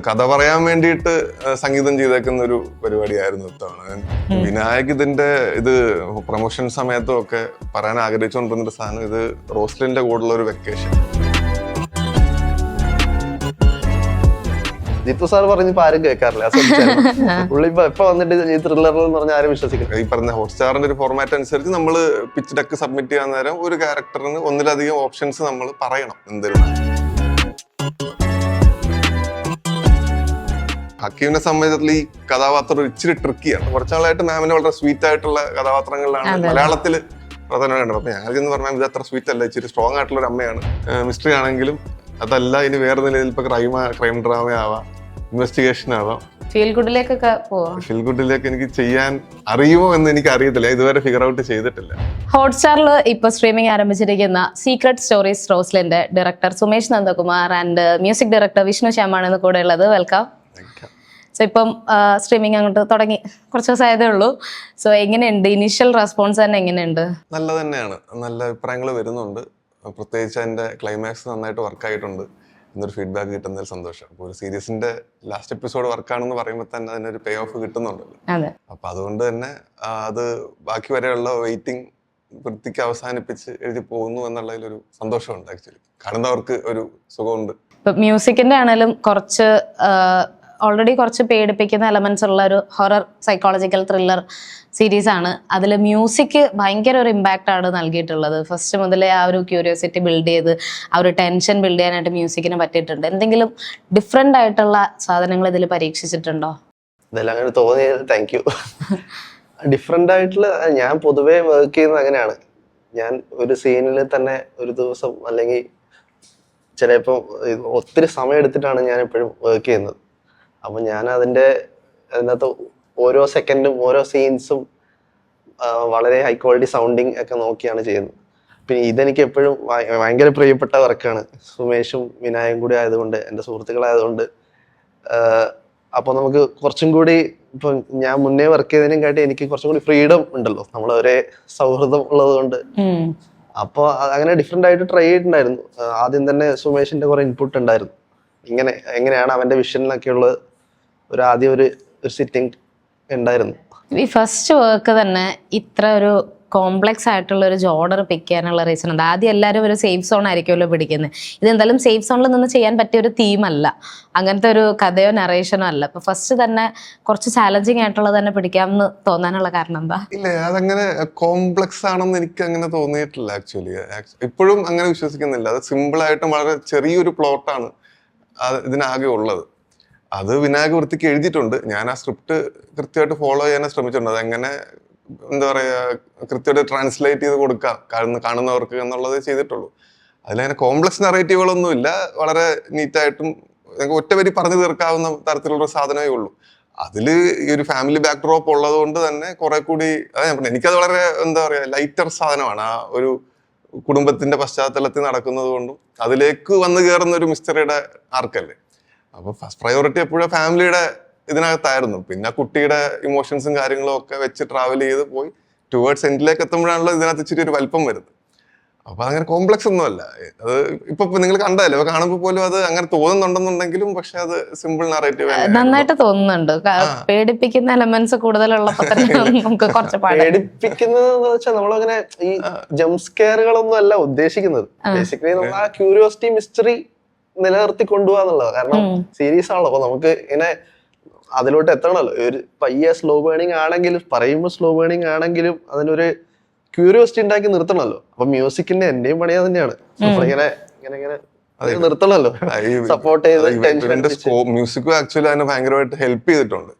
കഥ പറയാൻ വേണ്ടിയിട്ട് സംഗീതം ചെയ്തേക്കുന്ന ഒരു പരിപാടിയായിരുന്നു ഇത്തവണ. വിനായക് ഇതിന്റെ പ്രൊമോഷൻ സമയത്തും ഒക്കെ പറയാൻ ആഗ്രഹിച്ചുകൊണ്ടിരുന്നൊരു സാധനം, ഇത് റോസ്ലിന്റെ കൂടെയുള്ള ഒരു വെക്കേഷൻ. ജിത്തു സാർ പറഞ്ഞപ്പോ ആരും കേൾക്കാറില്ല. പുള്ളി ഇപ്പൊ വന്നിട്ട് ഈ ത്രില്ലർ എന്ന് പറഞ്ഞാൽ ആരും വിശ്വസിക്കില്ല. ഈ പറഞ്ഞ ഹോട്ട്സ്റ്റാറിന്റെ ഒരു ഫോർമാറ്റ് അനുസരിച്ച് നമ്മൾ പിച്ച് ഡെക്ക് സബ്മിറ്റ് ചെയ്യാൻ നേരം ഒരു ക്യാരക്ടറിന് ഒന്നിലധികം ഓപ്ഷൻസ് നമ്മൾ പറയണം. എന്തിനാണ് ഹക്കീമിനെ സംബന്ധിച്ചിടത്തോളം ഈ കഥാപാത്രം ഇച്ചിരി ട്രിക്കിയാണ്. കുറച്ചാളായിട്ട് മാമിന് വളരെ സ്വീറ്റ് ആയിട്ടുള്ള കഥാപാത്രങ്ങളിലാണ് മലയാളത്തിൽ പ്രധാനം കണ്ടത്. അപ്പൊ ഞങ്ങൾക്ക് എന്ന് പറഞ്ഞാൽ ഇത് അത്ര സ്വീറ്റ് അല്ല, ഇച്ചിരി സ്ട്രോങ് ആയിട്ടുള്ള ഒരു അമ്മയാണ്. മിസ്റ്ററി ആണെങ്കിലും അതല്ല, ഇനി വേറെ നിലയിൽ ഇപ്പൊ ക്രൈം ഡ്രാമ ആവാം, ഇൻവെസ്റ്റിഗേഷൻ ആവാം. ഫീൽ ഗുഡിലേക്കൊക്കെ പോവാം. ഫീൽ ഗുഡിലേക്ക് എനിക്ക് ചെയ്യാൻ അറിയുമോ എന്ന് എനിക്ക് അറിയത്തില്ല, ഇതുവരെ ഫിഗർ ഔട്ട് ചെയ്തിട്ടില്ല. ഹോട്ട്സ്റ്റാറിൽ ഇപ്പൊ സ്ട്രീമിംഗ് ആരംഭിച്ചിരിക്കുന്ന സീക്രട്ട് സ്റ്റോറീസ് റോസ്ലിന്റെ director Sumesh Nandakumar and music director Vishnu ശ്യാമാണ് കൂടെ ഉള്ളത്. വെൽക്കം. സോ ഇപ്പം സ്ട്രീമിംഗ് അങ്ങോട്ട് തുടങ്ങി കുറച്ച് ദിവസമായതേ ഉള്ളൂ. സോ എങ്ങനെയുണ്ട് ഇനീഷ്യൽ റെസ്പോൺസ് തന്നെ? എങ്ങനെയുണ്ട്? നല്ല തന്നെയാണ്, നല്ല അഭിപ്രായങ്ങൾ വരുന്നുണ്ട്. പ്രത്യേകിച്ച് അതിന്റെ ക്ലൈമാക്സ് നന്നായിട്ട് വർക്കായിട്ടുണ്ട് എന്നൊരു ഫീഡ്ബാക്ക് കിട്ടുന്നതിൽ സന്തോഷം. അപ്പോൾ ഒരു സീരീസിന്റെ ലാസ്റ്റ് എപ്പിസോഡ് വർക്കാണെന്ന് പറയുമ്പോൾ തന്നെ അതിനൊരു പേ ഓഫ് കിട്ടുന്നുണ്ടല്ലോ. അപ്പൊ അതുകൊണ്ട് തന്നെ അത് ബാക്കി വരെയുള്ള വെയിറ്റിംഗ് വൃത്തിക്ക് അവസാനിപ്പിച്ച് എഴുതി പോകുന്നു എന്നുള്ളതിലൊരു സന്തോഷമുണ്ട്. ആക്ച്വലി കാണുന്നവർക്ക് ഒരു സുഖമുണ്ട്. ഇപ്പൊ മ്യൂസിക്കിന്റെ ആണെങ്കിലും കുറച്ച് ഓൾറെഡി കുറച്ച് പേടിപ്പിക്കുന്ന എലമെന്റ്സ് ഉള്ള ഒരു ഹൊറർ സൈക്കോളജിക്കൽ ത്രില്ലർ സീരീസ് ആണ്. അതിൽ മ്യൂസിക് ഭയങ്കര ഒരു ഇമ്പാക്റ്റ് ആണ് നൽകിയിട്ടുള്ളത്. ഫസ്റ്റ് മുതലേ ആ ഒരു ക്യൂരിയോസിറ്റി ബിൽഡ് ചെയ്ത് ആ ഒരു ടെൻഷൻ ബിൽഡ് ചെയ്യാനായിട്ട് മ്യൂസിക്കിന് പറ്റിയിട്ടുണ്ട്. എന്തെങ്കിലും ഡിഫറെന്റ് ആയിട്ടുള്ള സാധനങ്ങൾ ഇതിൽ പരീക്ഷിച്ചിട്ടുണ്ടോ? ഇതെല്ലാം അങ്ങനെ തോന്നിയത് താങ്ക് യു. ഡിഫറെന്റ് ആയിട്ടുള്ള ഞാൻ പൊതുവേ വർക്ക് ചെയ്യുന്നത് അങ്ങനെയാണ്. ഞാൻ ഒരു സീനിൽ തന്നെ ഒരു ദിവസം അല്ലെങ്കിൽ ചിലപ്പോൾ ഒത്തിരി സമയം എടുത്തിട്ടാണ് ഞാൻ എപ്പോഴും വർക്ക് ചെയ്യുന്നത്. അപ്പം ഞാൻ അതിനകത്ത് ഓരോ സെക്കൻഡും ഓരോ സീൻസും വളരെ ഹൈ ക്വാളിറ്റി സൗണ്ടിങ് ഒക്കെ നോക്കിയാണ് ചെയ്യുന്നത്. പിന്നെ ഇതെനിക്ക് എപ്പോഴും ഭയങ്കര പ്രിയപ്പെട്ട വർക്കാണ്. സുമേഷും വിനായകും കൂടി ആയതുകൊണ്ട്, എൻ്റെ സുഹൃത്തുക്കളായതുകൊണ്ട് അപ്പോൾ നമുക്ക് കുറച്ചും കൂടി ഇപ്പം ഞാൻ മുന്നേ വർക്ക് ചെയ്തതിനും കാട്ടി എനിക്ക് കുറച്ചും കൂടി ഫ്രീഡം ഉണ്ടല്ലോ, നമ്മൾ ഒരേ സൗഹൃദം ഉള്ളത് കൊണ്ട്. അപ്പോൾ അങ്ങനെ ഡിഫറെൻ്റ് ആയിട്ട് ട്രൈ ചെയ്തിട്ടുണ്ടായിരുന്നു. ആദ്യം തന്നെ സുമേഷിൻ്റെ കുറേ ഇൻപുട്ട് ഉണ്ടായിരുന്നു. എങ്ങനെയാണ് അവൻ്റെ വിഷനിലൊക്കെ ഉള്ളത് ആദ്യം ഒരു സിറ്റിംഗ് ഉണ്ടായിരുന്നു. ഈ ഫസ്റ്റ് വർക്ക് തന്നെ ഇത്ര ഒരു കോംപ്ലക്സ് ആയിട്ടുള്ള ഒരു ജോണർ പിക്ക് ചെയ്യാനുള്ള റീസൺ ഉണ്ട്. ആദ്യം എല്ലാവരും ഒരു സേഫ് സോൺ ആയിരിക്കുമല്ലോ പിടിക്കുന്നത്. ഇതെന്തായാലും സേഫ് സോണിൽ നിന്ന് ചെയ്യാൻ പറ്റിയ ഒരു തീമല്ല, അങ്ങനത്തെ ഒരു കഥയോ നറേഷനോ അല്ല. ഇപ്പൊ ഫസ്റ്റ് തന്നെ കുറച്ച് ചാലഞ്ചിങ് ആയിട്ടുള്ളത് തന്നെ പിടിക്കാമെന്ന് തോന്നാനുള്ള കാരണം എന്താ? ഇല്ല, അതങ്ങനെ കോംപ്ലക്സ് ആണെന്ന് എനിക്ക് അങ്ങനെ തോന്നിയിട്ടില്ല. ആക്ച്വലി ഇപ്പോഴും അങ്ങനെ വിശ്വസിക്കുന്നില്ല. അത് സിമ്പിൾ ആയിട്ടും വളരെ ചെറിയൊരു പ്ലോട്ടാണ് ഇതിനാകെ ഉള്ളത്. അത് വിനായക വൃത്തിക്ക് എഴുതിയിട്ടുണ്ട്. ഞാൻ ആ സ്ക്രിപ്റ്റ് കൃത്യമായിട്ട് ഫോളോ ചെയ്യാൻ ശ്രമിച്ചിട്ടുണ്ട്. അതെങ്ങനെ എന്താ പറയാ കൃത്യമായിട്ട് ട്രാൻസ്ലേറ്റ് ചെയ്ത് കൊടുക്കാം കാണുന്നവർക്ക് എന്നുള്ളത് ചെയ്തിട്ടുള്ളൂ. അതിലങ്ങനെ കോംപ്ലക്സ് നറേറ്റീവുകളൊന്നും ഇല്ല. വളരെ നീറ്റായിട്ടും ഒറ്റ വരി പറഞ്ഞു തീർക്കാവുന്ന തരത്തിലുള്ള സാധനമേ ഉള്ളൂ. അതിൽ ഈ ഒരു ഫാമിലി ബാക്ക് ഡ്രോപ്പ് ഉള്ളത് കൊണ്ട് തന്നെ കുറെ കൂടി എനിക്കത് വളരെ എന്താ പറയാ ലൈറ്റർ സാധനമാണ്. ആ ഒരു കുടുംബത്തിന്റെ പശ്ചാത്തലത്തിൽ നടക്കുന്നത് കൊണ്ടും അതിലേക്ക് വന്നു കയറുന്ന ഒരു മിസ്റ്ററിയുടെ ആർക്കല്ലേ. അപ്പൊ ഫസ്റ്റ് പ്രയോറിറ്റി എപ്പോഴും ഫാമിലിയുടെ ഇതിനകത്തായിരുന്നു. പിന്നെ കുട്ടിയുടെ ഇമോഷൻസും കാര്യങ്ങളും ഒക്കെ വെച്ച് ട്രാവൽ ചെയ്ത് പോയി ടുവേർഡ്സ് എൻഡിലേക്ക് എത്തുമ്പോഴാണല്ലോ ഇതിനകത്ത് ഇച്ചിരി ഒരു വലിപ്പം വരുന്നത്. അപ്പൊ അങ്ങനെ കോംപ്ലക്സ് ഒന്നും അല്ല. അത് ഇപ്പൊ നിങ്ങൾ കണ്ടല്ലോ, കാണുമ്പോൾ പോലും അത് അങ്ങനെ തോന്നുന്നുണ്ടെന്നുണ്ടെങ്കിലും പക്ഷെ അത് സിമ്പിൾ നറേറ്റീവ് നന്നായിട്ട് തോന്നുന്നുണ്ട്. പേടിപ്പിക്കുന്ന എലമെന്റ്സ് കൂടുതലുള്ളപ്പോ നമുക്ക് കുറച്ച് പേടിപ്പിക്കുന്നതെന്ന് വെച്ചാൽ നമ്മളങ്ങനെ ഈ ജംപ് സ്കെയറുകളൊന്നും അല്ല ഉദ്ദേശിക്കുന്നത്. ബേസിക്കലി നമ്മൾ ആ ക്യൂരിയോസിറ്റി മിസ്റ്ററി നിലനിർത്തി കൊണ്ടുപോകാന്നുള്ളത്. കാരണം സീരീസ് ആണല്ലോ, അപ്പൊ നമുക്ക് ഇങ്ങനെ അതിലോട്ട് എത്തണമല്ലോ. ഒരു പയ്യെ സ്ലോ ബേണിംഗ് ആണെങ്കിലും പറയുമ്പോൾ സ്ലോ ബേണിംഗ് ആണെങ്കിലും അതിനൊരു ക്യൂരിയോസിറ്റി ഉണ്ടാക്കി നിർത്തണമല്ലോ. അപ്പൊ മ്യൂസിക്കിന്റെ എന്റെയും പണിയാ തന്നെയാണ്. നമ്മളിങ്ങനെ ഇങ്ങനെ ഇങ്ങനെ നിർത്തണമല്ലോ, സപ്പോർട്ട് ചെയ്ത്. മ്യൂസിക്കും ആക്ച്വലി അതിനെ ഭയങ്കരമായിട്ട് ഹെൽപ്പ് ചെയ്തിട്ടുണ്ട്.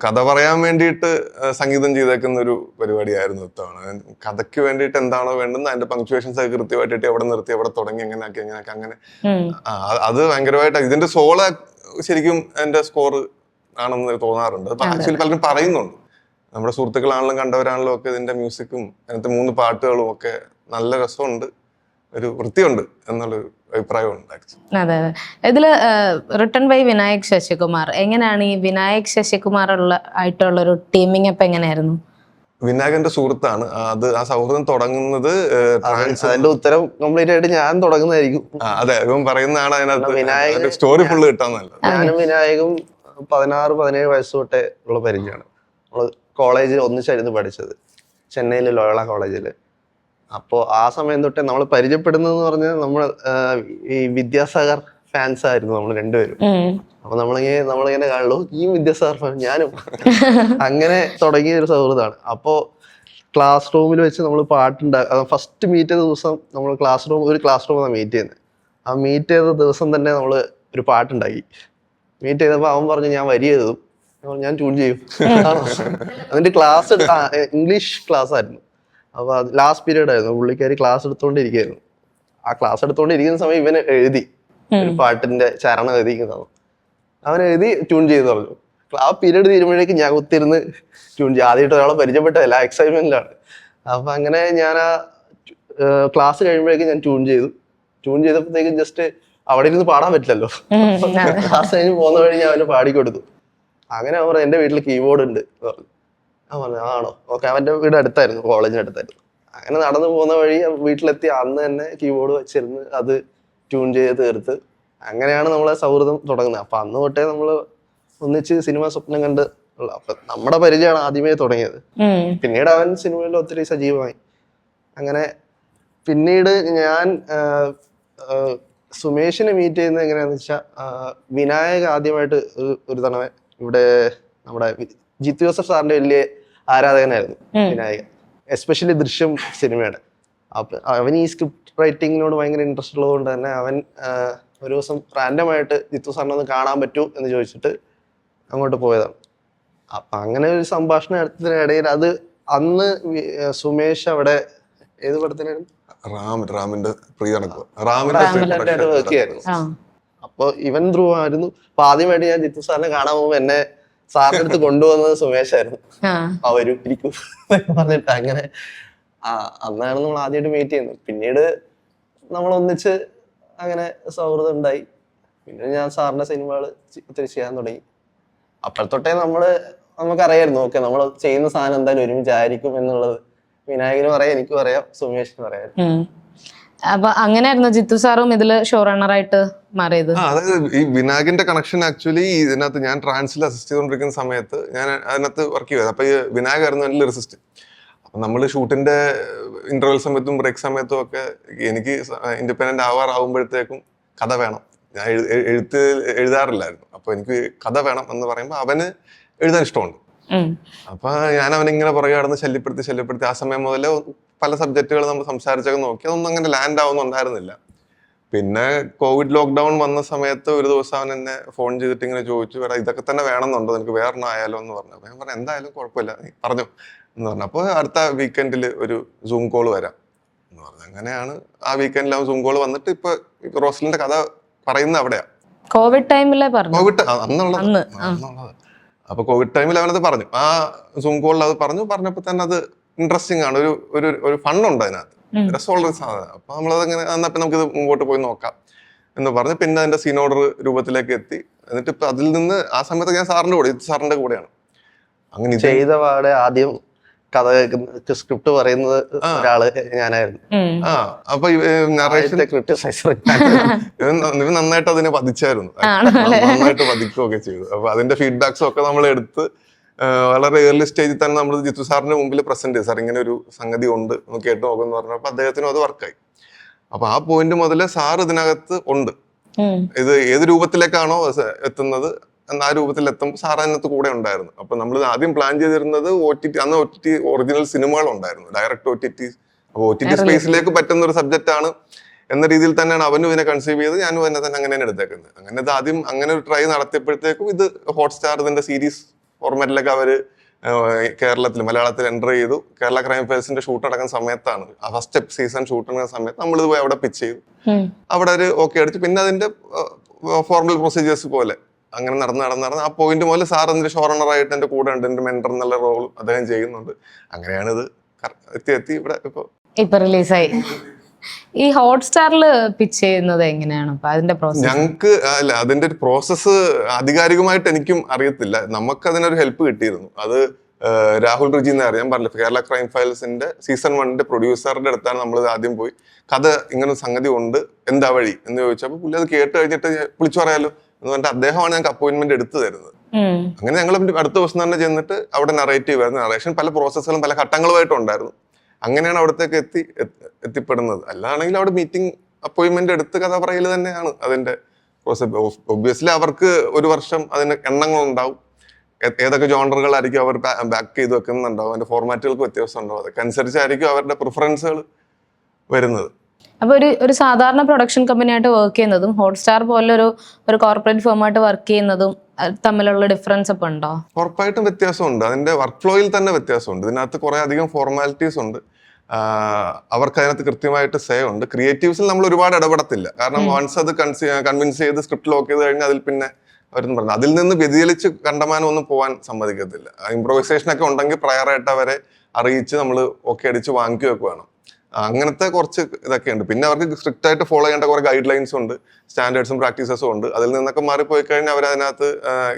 കഥ പറയാൻ വേണ്ടിയിട്ട് സംഗീതം ചെയ്തേക്കുന്ന ഒരു പരിപാടിയായിരുന്നു ഇത്തവണ. കഥയ്ക്ക് വേണ്ടിയിട്ട് എന്താണോ വേണ്ടുന്നത് അതിന്റെ പങ്ക്ച്വേഷൻസ് ഒക്കെ കൃത്യമായിട്ട് എവിടെ നിർത്തി എവിടെ തുടങ്ങി എങ്ങനെയാക്കി അങ്ങനെ അത് ഭയങ്കരമായിട്ട് ഇതിന്റെ സോള് ശരിക്കും എന്റെ സ്കോർ ആണെന്ന് തോന്നാറുണ്ട്. അപ്പൊ ആക്ച്വലി പലരും പറയുന്നുണ്ട്, നമ്മുടെ സുഹൃത്തുക്കളാണെങ്കിലും കണ്ടവരാണെങ്കിലും ഒക്കെ ഇതിന്റെ മ്യൂസിക്കും അതിനകത്ത് 3 പാട്ടുകളും ഒക്കെ നല്ല രസമുണ്ട്, ഒരു വൃത്തിയുണ്ട് എന്നുള്ളൊരു അഭിപ്രായമുണ്ട്. അതെ അതെ. ഇതില് റിട്ടൺ ബൈ വിനായക് ശശികുമാർ. എങ്ങനെയാണ് ഈ വിനായക് ശശികുമാർ ആയിട്ടുള്ള ഒരു ടീമിംഗ് അപ്പ് എങ്ങനെയായിരുന്നു? വിനായകന്റെ സുഹൃത്താണ്. അത് ആ സൗഹൃദം തുടങ്ങുന്നത് അതിന്റെ ഉത്തരം കംപ്ലീറ്റ് ആയിട്ട് ഞാൻ തുടങ്ങുന്നതായിരിക്കും. അതെ, ഇവൻ പറയുന്നതാണ് വിനായകൻ അതിനകത്ത് സ്റ്റോറി ഫുള്ള് കിട്ടാന്നല്ല. ഞാനും വിനായകും 16-17 വയസ്സ് തൊട്ടേ ഉള്ള പരിചയമാണ്. നമ്മള് കോളേജിൽ ഒന്നിച്ചായിരുന്നു പഠിച്ചത്, ചെന്നൈയിലെ ലോയോള കോളേജില്. അപ്പോൾ ആ സമയം തൊട്ടേ നമ്മൾ പരിചയപ്പെടുന്നതെന്ന് പറഞ്ഞാൽ നമ്മൾ ഈ വിദ്യാസാഗർ ഫാൻസ് ആയിരുന്നു നമ്മൾ രണ്ടുപേരും. അപ്പൊ നമ്മളിങ്ങനെ കാണുള്ളൂ, ഈ വിദ്യാസാഗർ ഫാൻ ഞാനും. അങ്ങനെ തുടങ്ങിയ ഒരു സൗഹൃദമാണ്. അപ്പോ ക്ലാസ് റൂമിൽ വെച്ച് നമ്മൾ ഫസ്റ്റ് മീറ്റ് ചെയ്ത ദിവസം നമ്മൾ ഒരു ക്ലാസ് റൂമാണ് മീറ്റ് ചെയ്യുന്നത്. ആ മീറ്റ് ചെയ്ത ദിവസം തന്നെ നമ്മൾ ഒരു പാട്ടുണ്ടാക്കി. മീറ്റ് ചെയ്തപ്പോൾ അവൻ പറഞ്ഞു ഞാൻ വരി എഴുതും, ഞാൻ ട്യൂൺ ചെയ്യും. എന്നിട്ട് ക്ലാസ് ഇംഗ്ലീഷ് ക്ലാസ് ആയിരുന്നു. അപ്പൊ ലാസ്റ്റ് പീരീഡ് ആയിരുന്നു. പുള്ളിക്കാരി ക്ലാസ് എടുത്തോണ്ടിരിക്കുകയായിരുന്നു. ആ ക്ലാസ് എടുത്തോണ്ടിരിക്കുന്ന സമയം ഇവന് എഴുതി ഒരു പാട്ടിന്റെ ചരണം എഴുതിക്കുന്നതാണ്. അവൻ എഴുതി ട്യൂൺ ചെയ്ത് പറഞ്ഞു. ആ പീരീഡ് തീരുമ്പോഴേക്കും ഞാൻ കുത്തിരുന്ന് ട്യൂൺ ചെയ്യും. ആദ്യമായിട്ട് ഒരാളെ പരിചയപ്പെട്ടതല്ല, എക്സൈറ്റ്മെന്റിലാണ്. അപ്പൊ അങ്ങനെ ഞാൻ ആ ക്ലാസ് കഴിയുമ്പോഴേക്കും ഞാൻ ട്യൂൺ ചെയ്തപ്പോഴത്തേക്കും ജസ്റ്റ് അവിടെ ഇരുന്ന് പാടാൻ പറ്റില്ലല്ലോ. ക്ലാസ് കഴിഞ്ഞ് പോകുന്ന വഴി ഞാൻ അവന് പാടിക്കൊടുത്തു. അങ്ങനെ അവൻ പറഞ്ഞു എന്റെ വീട്ടിൽ കീബോർഡ് ഉണ്ട് പറഞ്ഞു. ഞാൻ പറഞ്ഞു ആണോ, ഓക്കെ. അവന്റെ വീട് അടുത്തായിരുന്നു, കോളേജിന് അടുത്തായിരുന്നു. അങ്ങനെ നടന്നു പോകുന്ന വഴി വീട്ടിലെത്തി അന്ന് തന്നെ കീബോർഡ് വെച്ചിരുന്ന് അത് ട്യൂൺ ചെയ്ത് തീർത്ത് അങ്ങനെയാണ് നമ്മളെ സൗഹൃദം തുടങ്ങുന്നത്. അപ്പൊ അന്ന് തൊട്ടേ നമ്മള് ഒന്നിച്ച് സിനിമ സ്വപ്നം കണ്ട് അപ്പൊ നമ്മുടെ പരിചയമാണ് ആദ്യമേ തുടങ്ങിയത്. പിന്നീട് അവൻ സിനിമയിൽ ഒത്തിരി സജീവമായി. അങ്ങനെ പിന്നീട് ഞാൻ സുമേഷിനെ മീറ്റ് ചെയ്യുന്നത് എങ്ങനെയാന്ന് വെച്ചാൽ, വിനായക് ആദ്യമായിട്ട് ഒരു തവണ ഇവിടെ നമ്മുടെ ജിത്തു ജോസഫ് സാറിന്റെ വലിയ ആരാധകനായിരുന്നു വിനായകൻ, എസ്പെഷ്യലി ദൃശ്യം സിനിമയുടെ. അപ്പൊ അവൻ ഈ സ്ക്രിപ്റ്റ് റൈറ്റിങ്ങിനോട് ഭയങ്കര ഇൻട്രസ്റ്റ് ഉള്ളത് കൊണ്ട് തന്നെ അവൻ ഒരു ദിവസം റാൻഡമായിട്ട് ജിത്തു സാറിനെ ഒന്ന് കാണാൻ പറ്റൂ എന്ന് ചോദിച്ചിട്ട് അങ്ങോട്ട് പോയതാണ്. അപ്പൊ അങ്ങനെ ഒരു സംഭാഷണം എടുത്തതിനിടയിൽ അത് അന്ന് സുമേഷ് അവിടെ ഏത് പടത്തിനായിരുന്നു, റാമിന്റെ വർക്ക് ചെയ്യായിരുന്നു. അപ്പൊ ഇവൻ ധ്രുവ ആയിരുന്നു. അപ്പൊ ആദ്യമായിട്ട് ഞാൻ ജിത്തു സാറിനെ കാണാൻ പോകുമ്പോ എന്നെ സാറിന്റെ അടുത്ത് കൊണ്ടുവന്നത് സുമേഷായിരുന്നു. അവരും ഇരിക്കും പറഞ്ഞിട്ട് അങ്ങനെ അന്നാണ് നമ്മൾ ആദ്യമായിട്ട് മീറ്റ് ചെയ്യുന്നത്. പിന്നീട് നമ്മൾ ഒന്നിച്ച് അങ്ങനെ സൗഹൃദം ഉണ്ടായി. പിന്നെ ഞാൻ സാറിന്റെ സിനിമകൾ ഒത്തിരി ചെയ്യാൻ തുടങ്ങി. അപ്പോഴത്തൊട്ടേ നമുക്കറിയായിരുന്നു ഓക്കെ നമ്മൾ ചെയ്യുന്ന സാധനം എന്തായാലും ഒരുമിച്ചായിരിക്കും എന്നുള്ളത്. വിനായകനും പറയാം, എനിക്കും അറിയാം, സുമേഷിനും അറിയാം. അപ്പൊ അങ്ങനെയായിരുന്നു ജിത്തു സാറും ഇതില് ഷോ റണ്ണറായിട്ട് മാറിയത്. അതായത് ഈ വിനായകന്റെ കണക്ഷൻ ആക്ച്വലി ഇതിനകത്ത് ഞാൻ ട്രാൻസിൽ അസിസ്റ്റ് ചെയ്തുകൊണ്ടിരിക്കുന്ന സമയത്ത് ഞാൻ അതിനകത്ത് വർക്ക് ചെയ്തത്. അപ്പൊ ഈ വിനായക് ആയിരുന്നു എൻ്റെ ലിറിസിസ്റ്റ്. അപ്പൊ നമ്മൾ ഷൂട്ടിന്റെ ഇന്റർവെൽ സമയത്തും ബ്രേക്ക് സമയത്തും ഒക്കെ എനിക്ക് ഇൻഡിപെൻഡന്റ് ആവാറാവുമ്പോഴത്തേക്കും കഥ വേണം. ഞാൻ എഴുതാറില്ലായിരുന്നു. അപ്പൊ എനിക്ക് കഥ വേണം എന്ന് പറയുമ്പോൾ അവന് എഴുതാൻ ഇഷ്ടമുണ്ട്. അപ്പൊ ഞാൻ അവനിങ്ങനെ പുറകെ നടന്ന് ശല്യപ്പെടുത്തി ആ സമയം മുതലേ പല സബ്ജക്റ്റുകൾ നമ്മൾ സംസാരിച്ചൊക്കെ നോക്കി. അതൊന്നും അങ്ങനെ ലാൻഡ് ആവുന്നുണ്ടായിരുന്നില്ല. പിന്നെ കോവിഡ് ലോക്ക്ഡൌൺ വന്ന സമയത്ത് ഒരു ദിവസം അവൻ എന്നെ ഫോൺ ചെയ്തിട്ട് ഇങ്ങനെ ചോദിച്ചു, വേറെ ഇതൊക്കെ തന്നെ വേണമെന്നുണ്ടോ, നിനക്ക് വേറെ ആയാലോ എന്ന് പറഞ്ഞു. അപ്പൊ ഞാൻ പറഞ്ഞു എന്തായാലും കുഴപ്പമില്ല, നീ പറഞ്ഞു എന്ന് പറഞ്ഞു. അപ്പോൾ അടുത്ത വീക്കെൻഡിൽ ഒരു സൂം കോൾ വരാം എന്ന് പറഞ്ഞു. അങ്ങനെയാണ് ആ വീക്കെൻഡിൽ അവൻ സൂം കോൾ വന്നിട്ട് ഇപ്പൊ റോസ്ലിന്റെ കഥ പറയുന്നത് അവിടെയാ. കോവിഡ് ടൈമിലെ പറഞ്ഞു, കോവിഡ് അന്നുള്ളത്. അപ്പൊ കോവിഡ് ടൈമിൽ അവനത് പറഞ്ഞു, ആ സൂം കോളിൽ അത് പറഞ്ഞപ്പോൾ തന്നെ അത് ഇൻട്രസ്റ്റിംഗ് ആണ്, ഒരു ഫണ്ണുണ്ട് അതിനകത്ത്, രസമുള്ളൊരു സാധനം. അപ്പൊ നമ്മളത് അങ്ങനെ എന്നപ്പോ നമുക്കിത് മുമ്പോട്ട് പോയി നോക്കാം എന്ന് പറഞ്ഞ് പിന്നെ അതിന്റെ സീൻ ഓർഡർ രൂപത്തിലേക്ക് എത്തി. എന്നിട്ട് ഇപ്പൊ അതിൽ നിന്ന് ആ സമയത്ത് ഞാൻ സാറിന്റെ കൂടെയാണ്. അങ്ങനെ ചെയ്ത പാടെ ആദ്യം കഥ കേൾക്കുന്ന സ്ക്രിപ്റ്റ് പറയുന്നത് ഒരാള് ഞാനായിരുന്നു. അപ്പൊ ഇവൻ നന്നായിട്ട് അതിനെ പതിച്ചായിരുന്നു, നന്നായിട്ട് പതിക്കുകയൊക്കെ ചെയ്തു. അപ്പൊ അതിന്റെ ഫീഡ്ബാക്സും ഒക്കെ നമ്മൾ എടുത്ത് വളരെ ഏർലി സ്റ്റേജിൽ തന്നെ നമ്മൾ ജിത്തു സാറിന്റെ മുമ്പിൽ പ്രസന്റ് ചെയ്തു. സാർ ഇങ്ങനെ ഒരു സംഗതി ഉണ്ട്, നമുക്ക് കേട്ട് നോക്കെന്ന് പറഞ്ഞപ്പോ അദ്ദേഹത്തിനും അത് വർക്കായി. അപ്പൊ ആ പോയിന്റ് മുതലേ സാർ ഇതിനകത്ത് ഉണ്ട്. ഇത് ഏത് രൂപത്തിലേക്കാണോ എത്തുന്നത് ആ രൂപത്തിൽ എത്തുമ്പോൾ സാർ അതിനകത്ത് കൂടെ ഉണ്ടായിരുന്നു. അപ്പൊ നമ്മൾ ആദ്യം പ്ലാൻ ചെയ്തിരുന്നത് അന്ന് OTT ഒറിജിനൽ സിനിമകൾ ഉണ്ടായിരുന്നു, ഡയറക്റ്റ് OTT. അപ്പൊ OTT സ്പേസിലേക്ക് പറ്റുന്ന ഒരു സബ്ജക്റ്റ് ആണ് എന്ന രീതിയിൽ തന്നെയാണ് അവനും ഇതിനെ കൺസീവ് ചെയ്ത്, ഞാനും എന്നെ തന്നെ അങ്ങനെയാണ് എടുത്തേക്കുന്നത്. അങ്ങനെ ഇത് ആദ്യം അങ്ങനെ ഒരു ട്രൈ നടത്തിയപ്പോഴത്തേക്കും ഇത് ഹോട്ട്സ്റ്റാർ ഇതിന്റെ സീരീസ് ഫോർമാറ്റിലൊക്കെ അവര് കേരളത്തിൽ മലയാളത്തിൽ എൻ്റർ ചെയ്തു. കേരള ക്രൈം ഫയൽസിന്റെ ഷൂട്ട് നടക്കുന്ന സമയത്താണ്, ആ ഫസ്റ്റ് സീസൺ ഷൂട്ട് നടക്കുന്ന സമയത്ത് നമ്മളിത് പോയി അവിടെ പിച്ച് ചെയ്തു. അവിടെ ഒരു ഓക്കെ അടിച്ചു. പിന്നെ അതിന്റെ ഫോർമൽ പ്രൊസീജിയേഴ്സ് പോലെ അങ്ങനെ നടന്ന് ആ പോയിന്റ് പോലെ സാർ അതിന്റെ ഷോ റണ്ണറായിട്ട് എന്റെ കൂടെ ഉണ്ട്, എന്റെ മെന്റർ എന്നുള്ള റോൾ അദ്ദേഹം ചെയ്യുന്നുണ്ട്. അങ്ങനെയാണ് ഇത് എത്തി ഇവിടെ ഇപ്പൊ റിലീസായി. ഈ ഹോട്ട്സ്റ്റാറിൽ പിച്ച് ചെയ്യുന്നത് എങ്ങനെയാണ് അതിന്റെ പ്രോസസ്? ഞങ്ങൾക്ക് അല്ല, അതിന്റെ ഒരു പ്രോസസ്സ് ആധികാരികമായിട്ട് എനിക്കും അറിയത്തില്ല. നമുക്ക് അതിനൊരു ഹെൽപ്പ് കിട്ടിയിരുന്നു. അത് രാഹുൽ റിജി എന്ന് അറിയാൻ പറഞ്ഞില്ല, കേരള ക്രൈം ഫയൽസിന്റെ സീസൺ 1 പ്രൊഡ്യൂസറുടെ അടുത്താണ് നമ്മൾ ആദ്യം പോയി കഥ ഇങ്ങനെ സംഗതി ഉണ്ട് എന്താ വഴി എന്ന് ചോദിച്ചപ്പോൾ പുള്ളി അത് കേട്ട് കഴിഞ്ഞിട്ട് വിളിച്ചു പറയാലോ എന്ന് പറഞ്ഞിട്ട് അദ്ദേഹമാണ് ഞങ്ങൾക്ക് അപ്പോയിന്റ്മെന്റ് എടുത്തു തരുന്നത്. അങ്ങനെ ഞങ്ങൾ അടുത്ത ദിവസം തന്നെ ചെന്നിട്ട് അവിടെ നറേറ്റീവ് ആയിരുന്നു, നറേഷൻ പല പ്രോസസ്സുകളും പല ഘട്ടങ്ങളുമായിട്ടുണ്ടായിരുന്നു. അങ്ങനെയാണ് അവിടത്തേക്ക് എത്തിപ്പെടുന്നത്. അല്ലാണെങ്കിൽ അവിടെ മീറ്റിംഗ് അപ്പോയിന്റ്മെന്റ് എടുത്ത് കഥ പറയൽ തന്നെയാണ് അതിന്റെ പ്രോസസ്. ഒബ്വിയസ്ലി അവർക്ക് ഒരു വർഷം അതിന് എണ്ണങ്ങളുണ്ടാവും, ഏതൊക്കെ ജോണറുകളായിരിക്കും അവർ ബാക്ക് ചെയ്ത് വെക്കുന്നുണ്ടാവും, അതിന്റെ ഫോർമാറ്റുകൾക്ക് വ്യത്യാസം ഉണ്ടാവും, അതൊക്കെ അനുസരിച്ചായിരിക്കും അവരുടെ പ്രിഫറൻസുകൾ വരുന്നത്. അപ്പൊ ഒരു സാധാരണ പ്രൊഡക്ഷൻ കമ്പനിയായിട്ട് വർക്ക് ചെയ്യുന്നതും ഹോട്ട്സ്റ്റാർ പോലൊരു കോർപ്പറേറ്റ് ഫേമായിട്ട് വർക്ക് ചെയ്യുന്നതും തമ്മിലുള്ള ഡിഫറൻസ് ഒക്കെ ഉണ്ടോ? ഉറപ്പായിട്ടും വ്യത്യാസമുണ്ട്. അതിന്റെ വർക്ക് ഫ്ലോയിൽ തന്നെ വ്യത്യാസമുണ്ട്. ഇതിനകത്ത് കുറെ അധികം ഫോർമാലിറ്റീസ് ഉണ്ട്. അവർക്ക് അതിനകത്ത് കൃത്യമായിട്ട് സേ ഉണ്ട്. ക്രിയേറ്റീവ്സിൽ നമ്മൾ ഒരുപാട് ഇടപെടത്തില്ല, കാരണം വൺസ് അത് കൺവിൻസ് ചെയ്ത് സ്ക്രിപ്റ്റ് ലോക്ക് ചെയ്ത് കഴിഞ്ഞാൽ അതിൽ പിന്നെ അവരെന്ന് പറഞ്ഞു അതിൽ നിന്ന് വ്യതിചലിച്ച് കണ്ടമാനം ഒന്നും പോകാൻ സമ്മതിക്കത്തില്ല. ഇംപ്രൊവൈസേഷൻ ഒക്കെ ഉണ്ടെങ്കിൽ പ്രയറായിട്ട് അവരെ അറിയിച്ച് നമ്മൾ ഓക്കെ അടിച്ച് വാങ്ങി വെക്കുകയാണ്. അങ്ങനത്തെ കുറച്ച് ഇതൊക്കെ ഉണ്ട്. പിന്നെ അവർക്ക് സ്ട്രിക്റ്റ് ആയിട്ട് ഫോളോ ചെയ്യേണ്ട കുറെ ഗൈഡ് ലൈൻസ് ഉണ്ട്, സ്റ്റാൻഡേർഡ്സും പ്രാക്ടീസസും ഉണ്ട്. അതിൽ നിന്നൊക്കെ മാറിപ്പോയി കഴിഞ്ഞാൽ അവർ അതിനകത്ത്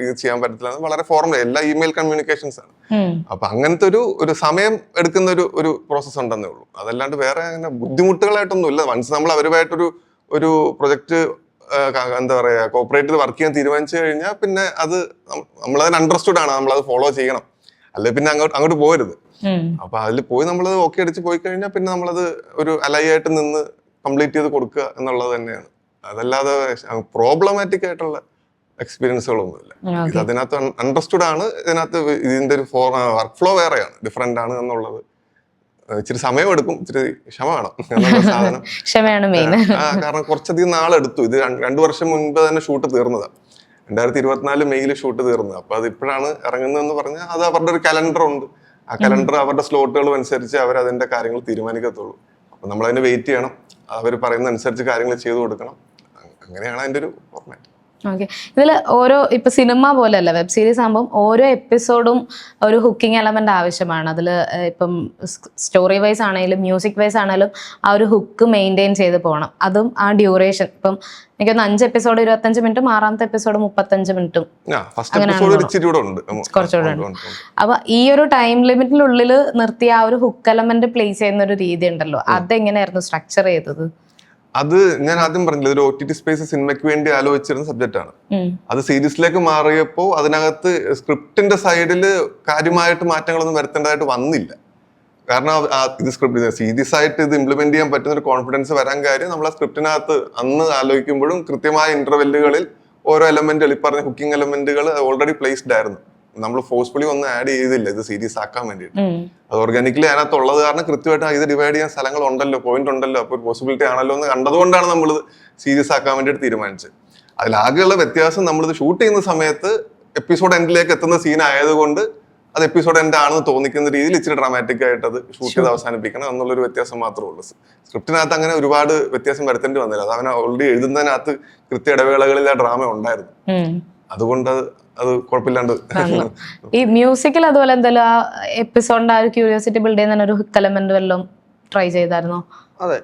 ഇത് ചെയ്യാൻ പറ്റത്തില്ല. വളരെ ഫോർമൽ, എല്ലാ ഇമെയിൽ കമ്മ്യൂണിക്കേഷൻസ് ആണ്. അപ്പൊ അങ്ങനത്തെ ഒരു സമയം എടുക്കുന്ന ഒരു പ്രോസസ്സ് ഉണ്ടെന്നേ ഉള്ളൂ. അതല്ലാണ്ട് വേറെ അങ്ങനെ ബുദ്ധിമുട്ടുകളായിട്ടൊന്നും ഇല്ല. വൺസ് നമ്മൾ അവരുമായിട്ടൊരു പ്രൊജക്ട് എന്താ പറയാ കോപ്പറേറ്റ് വർക്ക് ചെയ്യാൻ തീരുമാനിച്ചു കഴിഞ്ഞാൽ പിന്നെ അത് നമ്മളതിന് അണ്ടർസ്റ്റുഡ് ആണ്, നമ്മളത് ഫോളോ ചെയ്യണം, അല്ലെ പിന്നെ അങ്ങോട്ട് പോകരുത്. അപ്പൊ അതിൽ പോയി നമ്മൾ ഓക്കെ അടിച്ച് പോയി കഴിഞ്ഞാൽ പിന്നെ നമ്മളത് ഒരു അലൈ ആയിട്ട് നിന്ന് കംപ്ലീറ്റ് ചെയ്ത് കൊടുക്കുക എന്നുള്ളത് തന്നെയാണ്. അതല്ലാതെ പ്രോബ്ലമാറ്റിക് ആയിട്ടുള്ള എക്സ്പീരിയൻസുകളൊന്നുമില്ല. ഇത് അതിനകത്ത് അണ്ടർസ്റ്റുഡ് ആണ്. ഇതിനകത്ത് ഇതിന്റെ ഒരു വർക്ക് ഫ്ലോ വേറെയാണ്, ഡിഫറെന്റ് ആണ് എന്നുള്ളത്. ഇച്ചിരി സമയം എടുക്കും, ഇച്ചിരി ക്ഷമ വേണം എന്നുള്ള സാധനം. ക്ഷമയാണ് മെയിൻ. കാരണം കുറച്ചധികം നാളെടുത്തു. ഇത് 2 വർഷം മുൻപ് തന്നെ ഷൂട്ട് തീർന്നതാണ്. 2024 മെയ്യിൽ ഷൂട്ട് തീർന്നത്. അപ്പൊ അത് ഇപ്പോഴാണ് ഇറങ്ങുന്നതെന്ന് പറഞ്ഞാൽ അത് അവരുടെ ഒരു കലണ്ടർ ഉണ്ട്. ആ കലണ്ടർ അവരുടെ സ്ലോട്ടുകളും അനുസരിച്ച് അവർ അതിന്റെ കാര്യങ്ങൾ തീരുമാനിക്കത്തുള്ളൂ. അപ്പൊ നമ്മൾ അതിന് വെയിറ്റ് ചെയ്യണം, അവർ പറയുന്ന അനുസരിച്ച് കാര്യങ്ങൾ ചെയ്തു കൊടുക്കണം. അങ്ങനെയാണ് അതിന്റെ ഒരു ഫോർമാറ്റ്. ഓക്കെ. ഇതിൽ ഇപ്പൊ സിനിമ പോലെയല്ല, വെബ് സീരീസ് ആകുമ്പോൾ ഓരോ എപ്പിസോഡും ഒരു ഹുക്കിംഗ് എലമെന്റ് ആവശ്യമാണ്. അതിൽ ഇപ്പം സ്റ്റോറി വൈസ് ആണെങ്കിലും മ്യൂസിക് വൈസ് ആണെങ്കിലും ആ ഒരു ഹുക്ക് മെയിൻറ്റെയിൻ ചെയ്ത് പോകണം. അതും ആ ഡ്യൂറേഷൻ ഇപ്പം എനിക്കൊന്ന് 5 എപ്പിസോഡ് 25 മിനിറ്റും 6ാമത്തെ എപ്പിസോഡ് 35 മിനിറ്റും കുറച്ചുകൂടെ ഉണ്ട്. അപ്പൊ ഈ ഒരു ടൈം ലിമിറ്റിനുള്ളിൽ നിർത്തി ആ ഒരു ഹുക്ക് എലമെന്റ് പ്ലേസ് ചെയ്യുന്ന ഒരു രീതി ഉണ്ടല്ലോ, അതെങ്ങനെയായിരുന്നു സ്ട്രക്ചർ ചെയ്തത്? അത് ഞാൻ ആദ്യം പറഞ്ഞില്ല, ഒരു OTT സ്പേസ് സിനിമയ്ക്ക് വേണ്ടി ആലോചിച്ചിരുന്ന സബ്ജക്റ്റ് ആണ്. അത് സീരീസിലേക്ക് മാറിയപ്പോൾ അതിനകത്ത് സ്ക്രിപ്റ്റിന്റെ സൈഡിൽ കാര്യമായിട്ട് മാറ്റങ്ങളൊന്നും വരുത്തേണ്ടതായിട്ട് വന്നില്ല. കാരണം ഇത് സ്ക്രിപ്റ്റ് സീരിയസ് ആയിട്ട് ഇത് ഇംപ്ലിമെന്റ് ചെയ്യാൻ പറ്റുന്ന ഒരു കോൺഫിഡൻസ് വരാൻ കാര്യം നമ്മൾ ആ സ്ക്രിപ്റ്റിനകത്ത് അന്ന് ആലോചിക്കുമ്പോഴും കൃത്യമായ ഇന്റർവെല്ലുകളിൽ ഓരോ എലമെന്റുകൾ, ഈ പറഞ്ഞ കുക്കിംഗ് എലമെന്റുകൾ ഓൾറെഡി പ്ലേസ്ഡ് ആയിരുന്നു. നമ്മൾ ഫോഴ്സ്ഫുള്ളി ഒന്നും ആഡ് ചെയ്തില്ല ഇത് സീരീസ് ആക്കാൻ വേണ്ടിയിട്ട്. അത് ഓർഗാനിക്കലി അതിനകത്ത് ഉള്ളത് കാരണം കൃത്യമായിട്ട് ഇത് ഡിവൈഡ് ചെയ്യാൻ സ്ഥലങ്ങൾ ഉണ്ടല്ലോ, പോയിന്റ് ഉണ്ടല്ലോ, അപ്പോൾ ഒരു പോസിബിലിറ്റി ആണല്ലോ എന്ന് കണ്ടതുകൊണ്ടാണ് നമ്മൾ സീരീസ് ആക്കാൻ വേണ്ടിയിട്ട് തീരുമാനിച്ചത്. അതിലാകെയുള്ള വ്യത്യാസം നമ്മളിത് ഷൂട്ട് ചെയ്യുന്ന സമയത്ത് എപ്പിസോഡ് എൻഡിലേക്ക് എത്തുന്ന സീൻ ആയതുകൊണ്ട് അത് എപ്പിസോഡ് എൻഡ് ആണെന്ന് തോന്നിക്കുന്ന രീതിയിൽ ഇച്ചിരി ഡ്രാമാറ്റിക് ആയിട്ട് അത് ഷൂട്ട് ചെയ്ത് അവസാനിപ്പിക്കണം എന്നുള്ളൊരു വ്യത്യാസം മാത്രമേ ഉള്ളൂ. സ്ക്രിപ്റ്റിനകത്ത് അങ്ങനെ ഒരുപാട് വ്യത്യാസം വരുത്തേണ്ടി വന്നില്ല. അത് അവൻ ഓൾറെഡി എഴുതുന്നതിനകത്ത് കൃത്യ ഇടവേളകളിൽ ആ ഡ്രാമ ഉണ്ടായിരുന്നു. അതുകൊണ്ട് അത് കുഴപ്പമില്ലാണ്ട്. ഈ മ്യൂസിക്കിൽ അതുപോലെ എന്തായാലും ആ എപ്പിസോഡിന്റെ ആ ഒരു ക്യൂരിയോസിറ്റി ബിൽഡ് ചെയ്യുന്ന ഒരു ഹുക്ക് എലമെന്റ് വല്ലതും ട്രൈ ചെയ്തായിരുന്നോ? അതെ,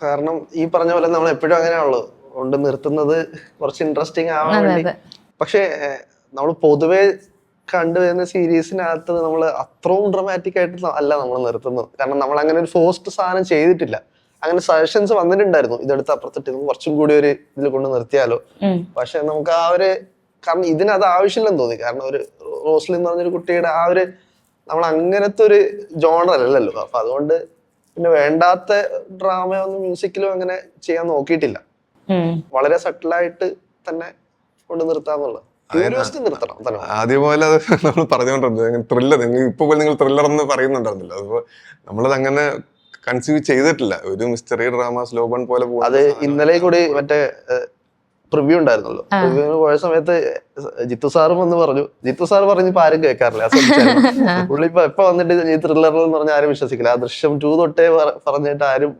കാരണം ഈ പറഞ്ഞ പോലെ നമ്മൾ എപ്പോഴും അങ്ങനെയാണല്ലോ കൊണ്ട് നിർത്തുന്നത് കുറച്ച് ഇൻട്രസ്റ്റിംഗ് ആവാൻ വേണ്ടി. പക്ഷെ നമ്മൾ പൊതുവെ കണ്ടുവരുന്ന സീരീസിനകത്ത് നമ്മൾ അത്രയും ഡ്രമാറ്റിക് ആയിട്ട് അല്ല നമ്മൾ നിർത്തുന്നത്. കാരണം നമ്മൾ അങ്ങനെ ഒരു ഫോസ്റ്റ് സാധനം ചെയ്തിട്ടില്ല. അങ്ങനെ സജഷൻസ് വന്നിട്ടുണ്ടായിരുന്നു, ഇതെടുത്ത് അപ്പുറത്തിട്ട് കുറച്ചും കൂടി ഒരു ഇതിൽ കൊണ്ട് നിർത്തിയാലോ. പക്ഷെ നമുക്ക് ആ ഒരു കാരണം ഇതിനത് ആവശ്യമില്ലെന്ന് തോന്നി. കാരണം ഒരു റോസ്ലിൻ എന്ന് പറഞ്ഞൊരു കുട്ടിയുടെ ആ ഒരു നമ്മൾ അങ്ങനത്തെ ഒരു ജോണർ അല്ലല്ലോ. അപ്പൊ അതുകൊണ്ട് പിന്നെ വേണ്ടാത്ത ഡ്രാമയൊന്നും മ്യൂസിക്കിലും അങ്ങനെ ചെയ്യാൻ നോക്കിയിട്ടില്ല. വളരെ സട്ടിലായിട്ട് തന്നെ കൊണ്ട് നിർത്താന്നുള്ളത്. ആദ്യം പോലെ അത് നമ്മൾ പറഞ്ഞുകൊണ്ടിരുന്നത് ത്രില്ലർ, ഇപ്പൊ പോലെ നിങ്ങൾ ത്രില്ലർ എന്ന് പറയുന്നുണ്ടായിരുന്നല്ലോ. അപ്പൊ നമ്മളത് അങ്ങനെ കൺസീവ് ചെയ്തിട്ടില്ല. ഒരു മിസ്റ്ററി ഡ്രാമ സ്ലോ ബൺ പോലെ. അത് ഇന്നലെ കൂടി മറ്റേ പ്രിവ്യൂ ഉണ്ടായിരുന്നല്ലോ. പ്രിവ്യൂവിന് പോയ സമയത്ത് ജിത്തു സാറും വന്ന് പറഞ്ഞു. ജിത്തു സാർ പറഞ്ഞപ്പോ ആരും കേൾക്കാറില്ല. പുള്ളി എപ്പൊ വന്നിട്ട് ഈ ത്രില്ലറിൽ എന്ന് പറഞ്ഞാൽ ആരും വിശ്വസിക്കില്ല. ആ ദൃശ്യം 2 തൊട്ടേ പറഞ്ഞിട്ട് ആരും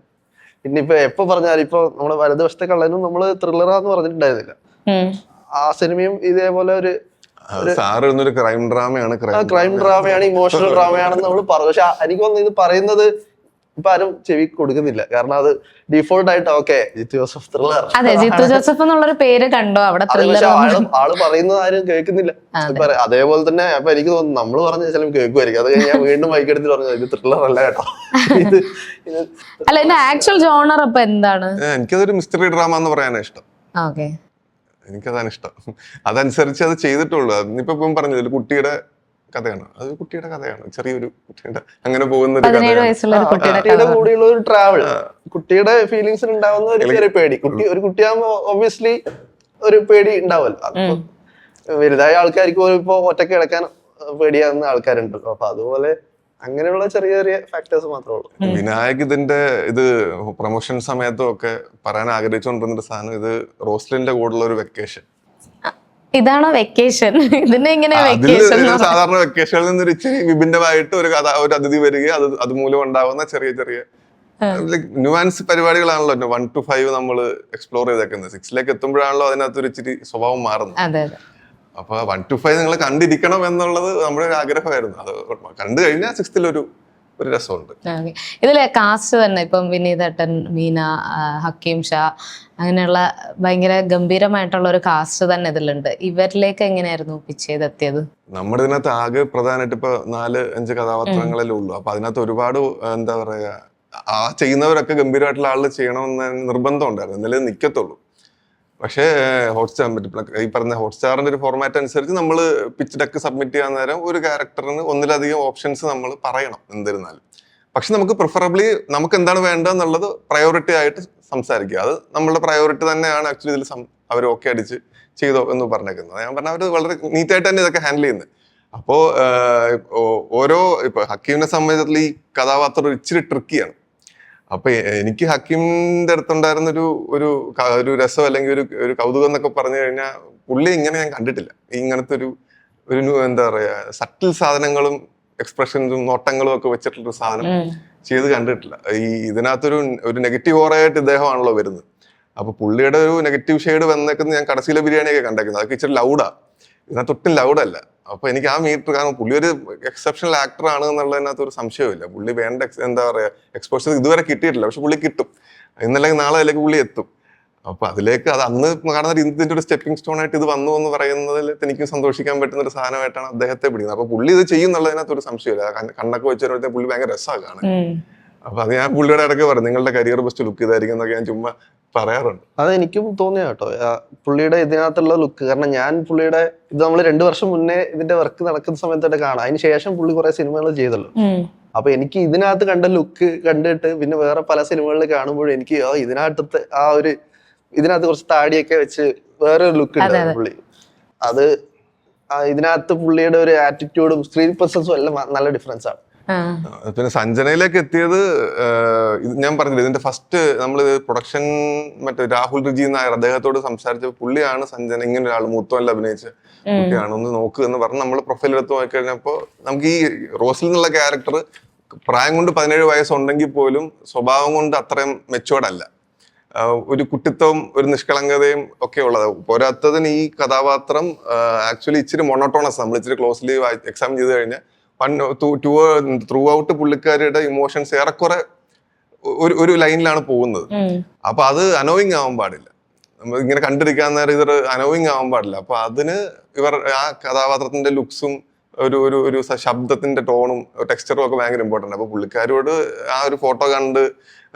പിന്നിപ്പൊ എപ്പൊ പറഞ്ഞാലും ഇപ്പൊ നമ്മുടെ വലതുവശത്തെ കള്ളനും നമ്മള് ത്രില്ലറാന്ന് പറഞ്ഞിട്ടുണ്ടായിരുന്നില്ല. ആ സിനിമയും ഇതേപോലെ ഒരു ക്രൈം ഡ്രാമയാണ്, ഇമോഷണൽ ഡ്രാമയാണെന്ന് നമ്മൾ പറഞ്ഞു. പക്ഷെ എനിക്ക് തോന്നുന്നു ഇത് പറയുന്നത് ഇപ്പൊ ആരും ചെവി കൊടുക്കുന്നില്ല. കാരണം അത് ഡീഫോൾട്ട് ആയിട്ട് ഓക്കെ ജിത്തു ജോസഫ് ത്രില്ലർ. അതെ, ജിത്തു ജോസഫ് എന്നുള്ളൊരു പേര് കണ്ടോ അവിടെ ത്രില്ലർ. ആള് പറയുന്നത് ആരും കേൾക്കുന്നില്ല. അതേപോലെ തന്നെ അപ്പൊ എനിക്ക് തോന്നുന്നു നമ്മള് പറഞ്ഞ ചിലപ്പോൾ കേൾക്കുമായിരിക്കും. അത് കഴിഞ്ഞ് ഞാൻ വീണ്ടും മൈക്കെടുത്ത് പറഞ്ഞു ഇത് ത്രില്ലർ അല്ല കേട്ടോ. അല്ല, ഇതിന്റെ ആക്ച്വൽ ജോണർ ഇപ്പൊ എന്താണ്? എനിക്കതൊരു മിസ്റ്ററി ഡ്രാമ എന്ന് പറയാനാണ് ഇഷ്ടം. ഓക്കെ, എനിക്കതാണ് ഇഷ്ടം. അതനുസരിച്ച് അത് ചെയ്തിട്ടുള്ളൂ. ഇപ്പൊ പറഞ്ഞത് ഒരു കുട്ടിയുടെ കഥയാണ്. അത് കുട്ടിയുടെ കഥയാണ്, ചെറിയൊരു കുട്ടിയുടെ അങ്ങനെ പോകുന്ന ഒരു 17 കഥയാണ്. വയസ്സുള്ള ഒരു കുട്ടിയുടെ കുട്ടിയുടെ കൂടെയുള്ള ഒരു ട്രാവൽ, കുട്ടിയുടെ ഫീലിങ്സിൽ ഉണ്ടാവുന്ന ഒരു ചെറിയ പേടി. ഒരു കുട്ടിയാകുമ്പോ ഒബ്വിയസ്ലി ഒരു പേടി ഉണ്ടാവല്ലോ. അപ്പൊ വലുതായ ആൾക്കാർക്ക് ഇപ്പൊ ഒറ്റയ്ക്ക് കിടക്കാൻ പേടിയാവുന്ന ആൾക്കാരുണ്ടല്ലോ. അപ്പൊ അതുപോലെ അങ്ങനെയുള്ള ചെറിയ ചെറിയ ഫാക്ടേഴ്സ് മാത്രമേ ഉള്ളൂ. വിനായക് ഇത് പ്രൊമോഷൻ സമയത്തും ഒക്കെ പറയാൻ ആഗ്രഹിച്ചുകൊണ്ടിരുന്നൊരു സാധനം, ഇത് റോസ്ലിന്റെ കൂടെയുള്ള ഒരു വെക്കേഷൻ. ഇതാണോ വെക്കേഷൻ? ഇതിനെ എങ്ങനെ വെക്കേഷൻ? സാധാരണ വെക്കേഷനിൽ നിന്ന് ഒരു ഇച്ചിരി വിഭിന്നമായിട്ട് ഒരു കഥ, ഒരു അതിഥി വരികയും അതുമൂലം ഉണ്ടാവുന്ന ചെറിയ ചെറിയ ന്യൂവാൻസ് പരിപാടികളാണല്ലോ 1 to 5 നമ്മൾ എക്സ്പ്ലോർ ചെയ്തേക്കുന്നത്. 6ലേക്ക് എത്തുമ്പോഴാണല്ലോ അതിനകത്ത് ഒരു ഇച്ചിരി സ്വഭാവം മാറുന്നത്. അപ്പൊ 1 to 5 നിങ്ങൾ കണ്ടിരിക്കണം എന്നുള്ളത് നമ്മുടെ ഒരു ആഗ്രഹമായിരുന്നു. അത് കണ്ടു കഴിഞ്ഞാൽ 6th ഒരു രസമുണ്ട്. ഇതിലെ കാസ്റ്റ് തന്നെ ഇപ്പം വിനീതേട്ടൻ, മീന, ഹക്കീം ഷാ, അങ്ങനെയുള്ള ഭയങ്കര ഗംഭീരമായിട്ടുള്ള ഒരു കാസ്റ്റ് തന്നെ ഇതിലുണ്ട്. ഇവരിലേക്ക് എങ്ങനെയായിരുന്നു പിച്ച് ചെയ്തെത്തിയത്? നമ്മുടെ ഇതിനകത്ത് ആകെ പ്രധാനമായിട്ട് ഇപ്പൊ 4-5 കഥാപാത്രങ്ങളല്ലേ ഉള്ളൂ. അപ്പൊ അതിനകത്ത് ഒരുപാട് എന്താ പറയാ, ആ ചെയ്യുന്നവരൊക്കെ ഗംഭീരമായിട്ടുള്ള ആളുകൾ ചെയ്യണമെന്ന് നിർബന്ധം ഉണ്ടായിരുന്നു, എന്നാലേ നിൽക്കത്തുള്ളൂ. പക്ഷേ ഹോട്ട്സ്റ്റാർ ഈ പറഞ്ഞ ഹോട്ട്സ്റ്റാറിന്റെ ഒരു ഫോർമാറ്റ് അനുസരിച്ച് നമ്മൾ പിച്ച് ഡെക്ക് സബ്മിറ്റ് ചെയ്യാൻ നേരം ഒരു ക്യാരക്ടറിന് ഒന്നിലധികം ഓപ്ഷൻസ് നമ്മൾ പറയണം എന്നിരുന്നാലും. പക്ഷെ നമുക്ക് പ്രിഫറബിളി നമുക്ക് എന്താണ് വേണ്ടതെന്നുള്ളത് പ്രയോറിറ്റി ആയിട്ട് സംസാരിക്കുക. അത് നമ്മളുടെ പ്രയോറിറ്റി തന്നെയാണ് ആക്ച്വലി ഇതിൽ അവർ ഓക്കെ അടിച്ച് ചെയ്തോ എന്ന് പറഞ്ഞേക്കുന്നത്. ഞാൻ പറഞ്ഞ അവർ വളരെ നീറ്റായിട്ട് തന്നെ ഇതൊക്കെ ഹാൻഡിൽ ചെയ്യുന്നത്. അപ്പോ ഓരോ ഇപ്പൊ ഹക്കീമിനെ സംബന്ധിച്ചിടത്തോളം ഈ കഥാപാത്രം ഇച്ചിരി ട്രിക്കിയാണ്. അപ്പൊ എനിക്ക് ഹക്കീമിന്റെ അടുത്തുണ്ടായിരുന്ന ഒരു രസം അല്ലെങ്കിൽ ഒരു കൗതുകം എന്നൊക്കെ പറഞ്ഞു കഴിഞ്ഞാൽ, പുള്ളി ഇങ്ങനെ ഞാൻ കണ്ടിട്ടില്ല. ഇങ്ങനത്തെ ഒരു എന്താ പറയാ സട്ടിൽ സാധനങ്ങളും എക്സ്പ്രഷൻസും നോട്ടങ്ങളും ഒക്കെ വെച്ചിട്ടുള്ളൊരു സാധനം ചെയ്ത് കണ്ടിട്ടില്ല. ഇതിനകത്തൊരു നെഗറ്റീവ് ഓറയായിട്ട് ഇദ്ദേഹമാണല്ലോ വരുന്നത്. അപ്പൊ പുള്ളിയുടെ ഒരു നെഗറ്റീവ് ഷെയ്ഡ് വന്നേക്കുന്നത് ഞാൻ കടസിലെ ബിരിയാണിയൊക്കെ കണ്ടേക്കുന്നത്. അതൊക്കെ ഇച്ചിരി ലൗഡാ, ഇതിനകത്ത് ഒട്ടും ലൗഡല്ല. അപ്പൊ എനിക്ക് ആ മീറ്റർ, കാരണം പുള്ളി ഒരു എക്സെപ്ഷണൽ ആക്ടർ ആണ് എന്നുള്ളതിനകത്ത് ഒരു സംശയമില്ല. പുള്ളി വേണ്ട എന്താ പറയാ എക്സ്പോഷർ ഇതുവരെ കിട്ടിയിട്ടില്ല, പക്ഷെ പുള്ളി കിട്ടും. ഇന്നല്ലെങ്കിൽ നാളെ അതിലേക്ക് പുള്ളി എത്തും. അപ്പൊ അതിലേക്ക് അത് അന്ന് കാണുന്ന ഇതിന്റെ ഒരു സ്റ്റെപ്പിംഗ് സ്റ്റോൺ ആയിട്ട് ഇത് വന്നു എന്ന് പറയുന്നതിൽ എനിക്കും സന്തോഷിക്കാൻ പറ്റുന്ന ഒരു സാധനമായിട്ടാണ് അദ്ദേഹത്തെ പിടിക്കുന്നത്. അപ്പൊ പുള്ളി ഇത് ചെയ്യുന്നുള്ളതിനകത്ത് ഒരു സംശയമില്ല. കണ്ണൊക്കെ വെച്ച് വരുമ്പോഴത്തേക്ക് പുള്ളി ഭയങ്കര രസമാണ് കാണാൻ. അപ്പൊ അത് ഞാൻ പുള്ളിയുടെ ഇടയ്ക്ക് പറയും, നിങ്ങളുടെ കരിയർ ബെസ്റ്റ് ലുക്ക് ഇതായിരിക്കും എന്നൊക്കെ ഞാൻ ചുമ്മാ പറയാറുണ്ട്. അത് എനിക്കും തോന്നിയ കേട്ടോ പുള്ളിയുടെ ഇതിനകത്തുള്ള ലുക്ക്. കാരണം ഞാൻ പുള്ളിയുടെ ഇത് നമ്മൾ 2 വർഷം മുന്നേ ഇതിന്റെ വർക്ക് നടക്കുന്ന സമയത്തൊക്കെ കാണാം. അതിന് ശേഷം പുള്ളി കുറെ സിനിമകൾ ചെയ്തല്ലോ. അപ്പൊ എനിക്ക് ഇതിനകത്ത് കണ്ട ലുക്ക് കണ്ടിട്ട് പിന്നെ വേറെ പല സിനിമകളിൽ കാണുമ്പോഴും എനിക്ക് ഇതിനകത്ത് കുറച്ച് താടിയൊക്കെ വെച്ച് വേറൊരു ലുക്ക് ഉണ്ട് പുള്ളി. അത് ഇതിനകത്ത് പുള്ളിയുടെ ഒരു ആറ്റിറ്റ്യൂഡും സ്ക്രീൻ പ്രസൻസും എല്ലാം നല്ല ഡിഫറൻസ് ആണ്. പിന്നെ സഞ്ജനയിലേക്ക് എത്തിയത് ഞാൻ പറഞ്ഞില്ല, ഇതിന്റെ ഫസ്റ്റ് നമ്മൾ പ്രൊഡക്ഷൻ മറ്റേ രാഹുൽ റിജി നായർ അദ്ദേഹത്തോട് സംസാരിച്ച പുള്ളിയാണ് സഞ്ജന ഇങ്ങനെ ഒരാൾ മൂത്തോല്ല അഭിനയിച്ച കുട്ടിയാണ്, ഒന്ന് നോക്കുക എന്ന് പറഞ്ഞ് നമ്മൾ പ്രൊഫൈൽ എടുത്ത് നോക്കിക്കഴിഞ്ഞപ്പോ നമുക്ക് ഈ റോസിൽ എന്നുള്ള ക്യാരക്ടർ പ്രായം കൊണ്ട് 17 വയസ്സുണ്ടെങ്കിൽ പോലും സ്വഭാവം കൊണ്ട് അത്രയും മെച്ചുവേർഡ്, ഒരു കുട്ടിത്വവും ഒരു നിഷ്കളങ്കതയും ഒക്കെ ഉള്ളത്. പോരാത്തതിന് ഈ കഥാപാത്രം ആക്ച്വലി ഇച്ചിരി മൊണോട്ടോണസ്. നമ്മൾ ഇച്ചിരി ക്ലോസ്ലി എക്സാമിൻ ചെയ്ത് കഴിഞ്ഞാൽ ത്രൂ ഔട്ട് പുള്ളിക്കാരിയുടെ ഇമോഷൻസ് ഏറെക്കുറെ ഒരു ലൈനിലാണ് പോകുന്നത്. അപ്പൊ അത് അനോയിങ് ആവാൻ പാടില്ല, നമ്മൾ ഇങ്ങനെ കണ്ടിരിക്കാൻ നേരം ഇത് അനോയിങ് ആവാൻ പാടില്ല. അപ്പൊ അതിന് ആ കഥാപാത്രത്തിന്റെ ലുക്സും ഒരു ശബ്ദത്തിന്റെ ടോണും ടെക്സ്ചറും ഒക്കെ ഭയങ്കര ഇമ്പോർട്ടൻ്റ്. അപ്പൊ പുള്ളിക്കാരോട് ആ ഒരു ഫോട്ടോ കണ്ട്